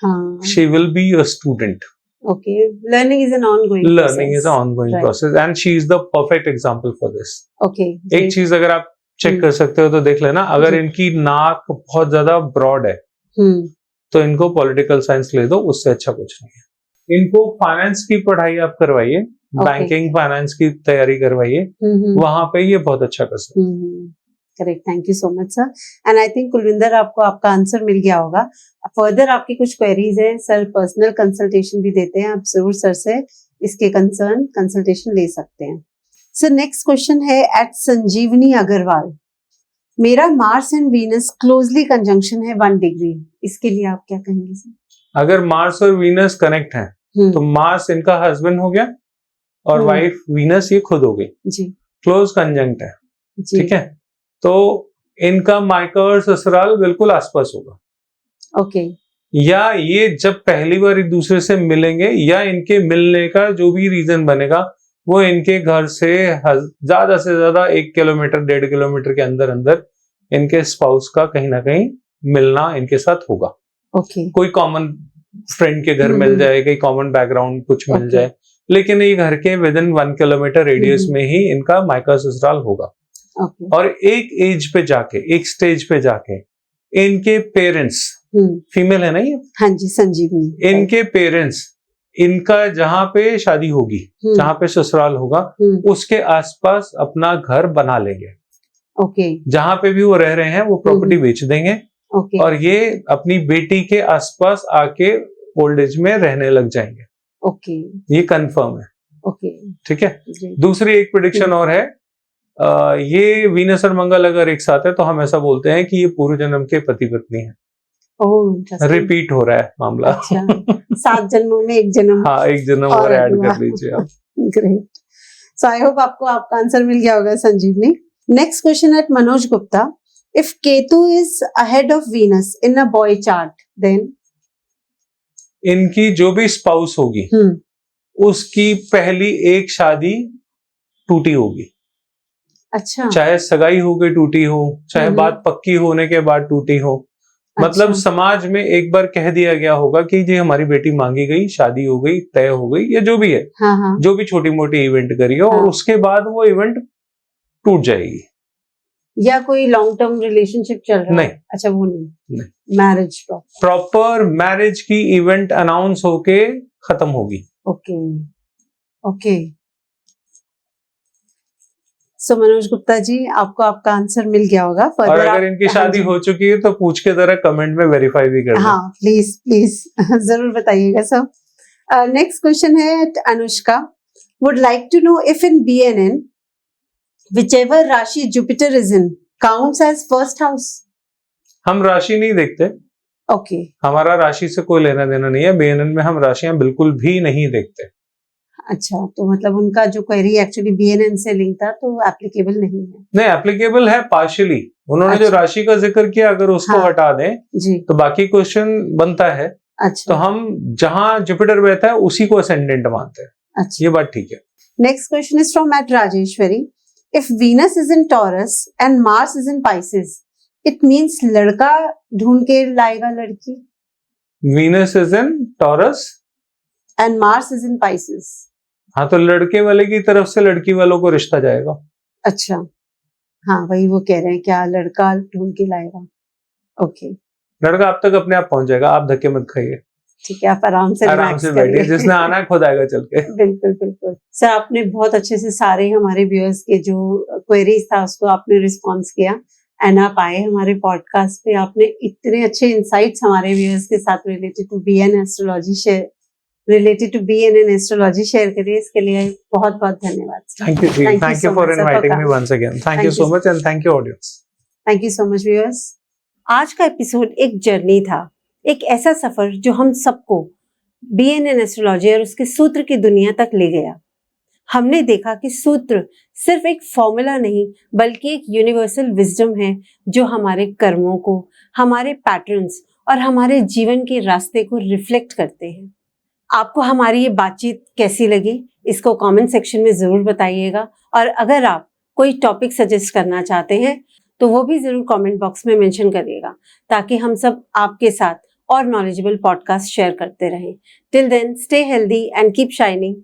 हाँ, she will be a student. okay, learning is an ongoing process and she is the perfect example for this. Okay, एक चीज अगर आप check कर सकते हो तो देख लेना, अगर इनकी नाक बहुत ज्यादा ब्रॉड है तो इनको पॉलिटिकल साइंस ले दो, उससे अच्छा कुछ नहीं है। इनको फाइनेंस की पढ़ाई आप करवाइए, बैंकिंग फाइनेंस की तैयारी करवाइए, वहां पे ये बहुत अच्छा कर सकते हैं। Correct, thank you so much sir. And I think Kulwinder आपको आपका आंसर मिल गया होगा। फर्दर आपकी कुछ क्वेरीज हैं, सर पर्सनल कंसल्टेशन भी देते हैं, आप जरूर सर से इसके कंसर्न कंसल्टेशन ले सकते हैं। सर नेक्स्ट क्वेश्चन है एट संजीवनी अग्रवाल, मेरा Mars and Venus closely conjunction है 1 डिग्री, इसके लिए आप क्या कहेंगे सर? अगर मार्स और वीनस कनेक्ट हैं तो मार्स इनका हस्बैंड हो गया और वाइफ वीनस ये खुद हो गई जी, क्लोज कंजंक्ट है, ठीक है। तो इनका मायका और ससुराल बिल्कुल आसपास होगा। ओके, या ये जब पहली बार एक दूसरे से मिलेंगे या इनके मिलने का जो भी रीजन बनेगा वो इनके घर से ज्यादा 1 किलोमीटर 1.5 किलोमीटर के अंदर अंदर इनके स्पाउस का कहीं ना कहीं मिलना इनके साथ होगा। ओके, कोई कॉमन फ्रेंड के घर मिल जाए, कोई कॉमन बैकग्राउंड कुछ मिल जाए, लेकिन ये घर के विदिन 1 किलोमीटर रेडियस में ही इनका मायका ससुराल होगा। और एक एज पे जाके, एक स्टेज पे जाके इनके पेरेंट्स, फीमेल है ना ये, हाँ जी संजीवनी, इनके पेरेंट्स इनका जहां पे शादी होगी, जहां पे ससुराल होगा, उसके आसपास अपना घर बना लेंगे। ओके, जहां पे भी वो रह रहे हैं वो प्रॉपर्टी बेच देंगे और ये अपनी बेटी के आसपास आके ओल्ड एज में रहने लग जाएंगे। ओके, ये कंफर्म है। ओके, ठीक है। दूसरी एक प्रेडिक्शन और है, ये वीनस और मंगल अगर एक साथ है तो हम ऐसा बोलते हैं कि ये पूर्व जन्म के पति पत्नी है। रिपीट हो रहा है मामला। अच्छा, 7 जन्मों में एक जन्म, हाँ, एक जन्म और ऐड कर लीजिए आप। ग्रेट, सो आई होप आपको आपका आंसर मिल गया होगा Sanjeevani. Next question at Manoj Gupta, if Ketu is ahead of Venus in a boy chart then? इनकी जो भी स्पाउस होगी उसकी पहली एक शादी टूटी होगी। अच्छा, चाहे सगाई हो गई टूटी हो, चाहे बात पक्की होने के बाद टूटी हो। अच्छा। मतलब समाज में एक बार कह दिया गया होगा कि जी हमारी बेटी मांगी गई, शादी हो गई, तय हो गई, या जो भी है, हाँ। जो भी छोटी मोटी इवेंट करी हो, हाँ। और उसके बाद वो इवेंट टूट जाएगी। या कोई लॉन्ग टर्म रिलेशनशिप चल रहा है? नहीं। अच्छा, वो नहीं। मैरिज प्रॉपर मैरिज की इवेंट अनाउंस होके खत्म होगी। Okay, okay. So Manoj Gupta ji, आपको आपका आंसर मिल गया होगा। और फर्दर अगर इनकी शादी हो चुकी है तो पूछ के जरा कमेंट में वेरीफाई भी कर दें। हाँ प्लीज प्लीज जरूर बताइएगा सर। नेक्स्ट क्वेश्चन है Anushka, would like to know if in BNN whichever rashi Jupiter is in counts as first house. हम राशि नहीं देखते, ओके हमारा राशि से कोई लेना देना नहीं है। BNN में हम राशियां बिल्कुल भी नहीं देखते। अच्छा, तो मतलब उनका जो क्वेरी एक्चुअली BNN से लिंक था तो एप्लीकेबल नहीं है। नहीं, एप्लीकेबल है पार्शियली। उन्होंने जो अच्छा। राशि का जिक्र किया अगर उसको हाँ। हटा दें जी। तो बाकी क्वेश्चन बनता है। अच्छा। तो हम जहां जुपिटर बैठा है उसी को असेंडेंट मानते हैं। अच्छा, ये बात ठीक है। Next question is from at Rajeshwari, if Venus is in Taurus and Mars is in Pisces it means लड़का ढूंढ के लाएगा लड़की, Venus is in Taurus and Mars is in Pisces. हाँ, तो लड़के वाले की तरफ से लड़की वालों को रिश्ता जाएगा। अच्छा, हाँ वही वो कह रहे हैं, क्या लड़का ढूंढ के लाएगा। ओके, लड़का आप तक अपने आप पहुंच जाएगा, आप धक्के मत खाइए, ठीक है, आप आराम से बैठिए, जिसने आना है खुद आएगा चल के। बिल्कुल बिल्कुल सर, आपने बहुत अच्छे से सारे हमारे व्यूअर्स के जो क्वेरीज था उसको आपने रिस्पॉन्स किया, एंड आप आए हमारे पॉडकास्ट पे, आपने इतने अच्छे इंसाइट्स हमारे व्यूअर्स के साथ related to BNN astrology share करिए। इसके लिए बहुत बहुत धन्यवाद। Thank you ji, thank you for inviting me once again. Thank you so much and thank you audience. Thank you so much viewers. आज का एपिसोड एक जर्नी था, एक ऐसा सफर जो हम सबको BNN एस्ट्रोलॉजी और उसके सूत्र की दुनिया तक ले गया। हमने देखा कि सूत्र सिर्फ एक फॉर्मूला नहीं बल्कि एक यूनिवर्सल विजडम है जो हमारे कर्मों को, हमारे पैटर्न्स और हमारे जीवन के रास्ते को रिफ्लेक्ट करते हैं। आपको हमारी ये बातचीत कैसी लगी इसको कमेंट सेक्शन में जरूर बताइएगा, और अगर आप कोई टॉपिक सजेस्ट करना चाहते हैं तो वो भी जरूर कमेंट बॉक्स में मेंशन करिएगा, ताकि हम सब आपके साथ और नॉलेजेबल पॉडकास्ट शेयर करते रहें। Till then stay healthy and keep shining.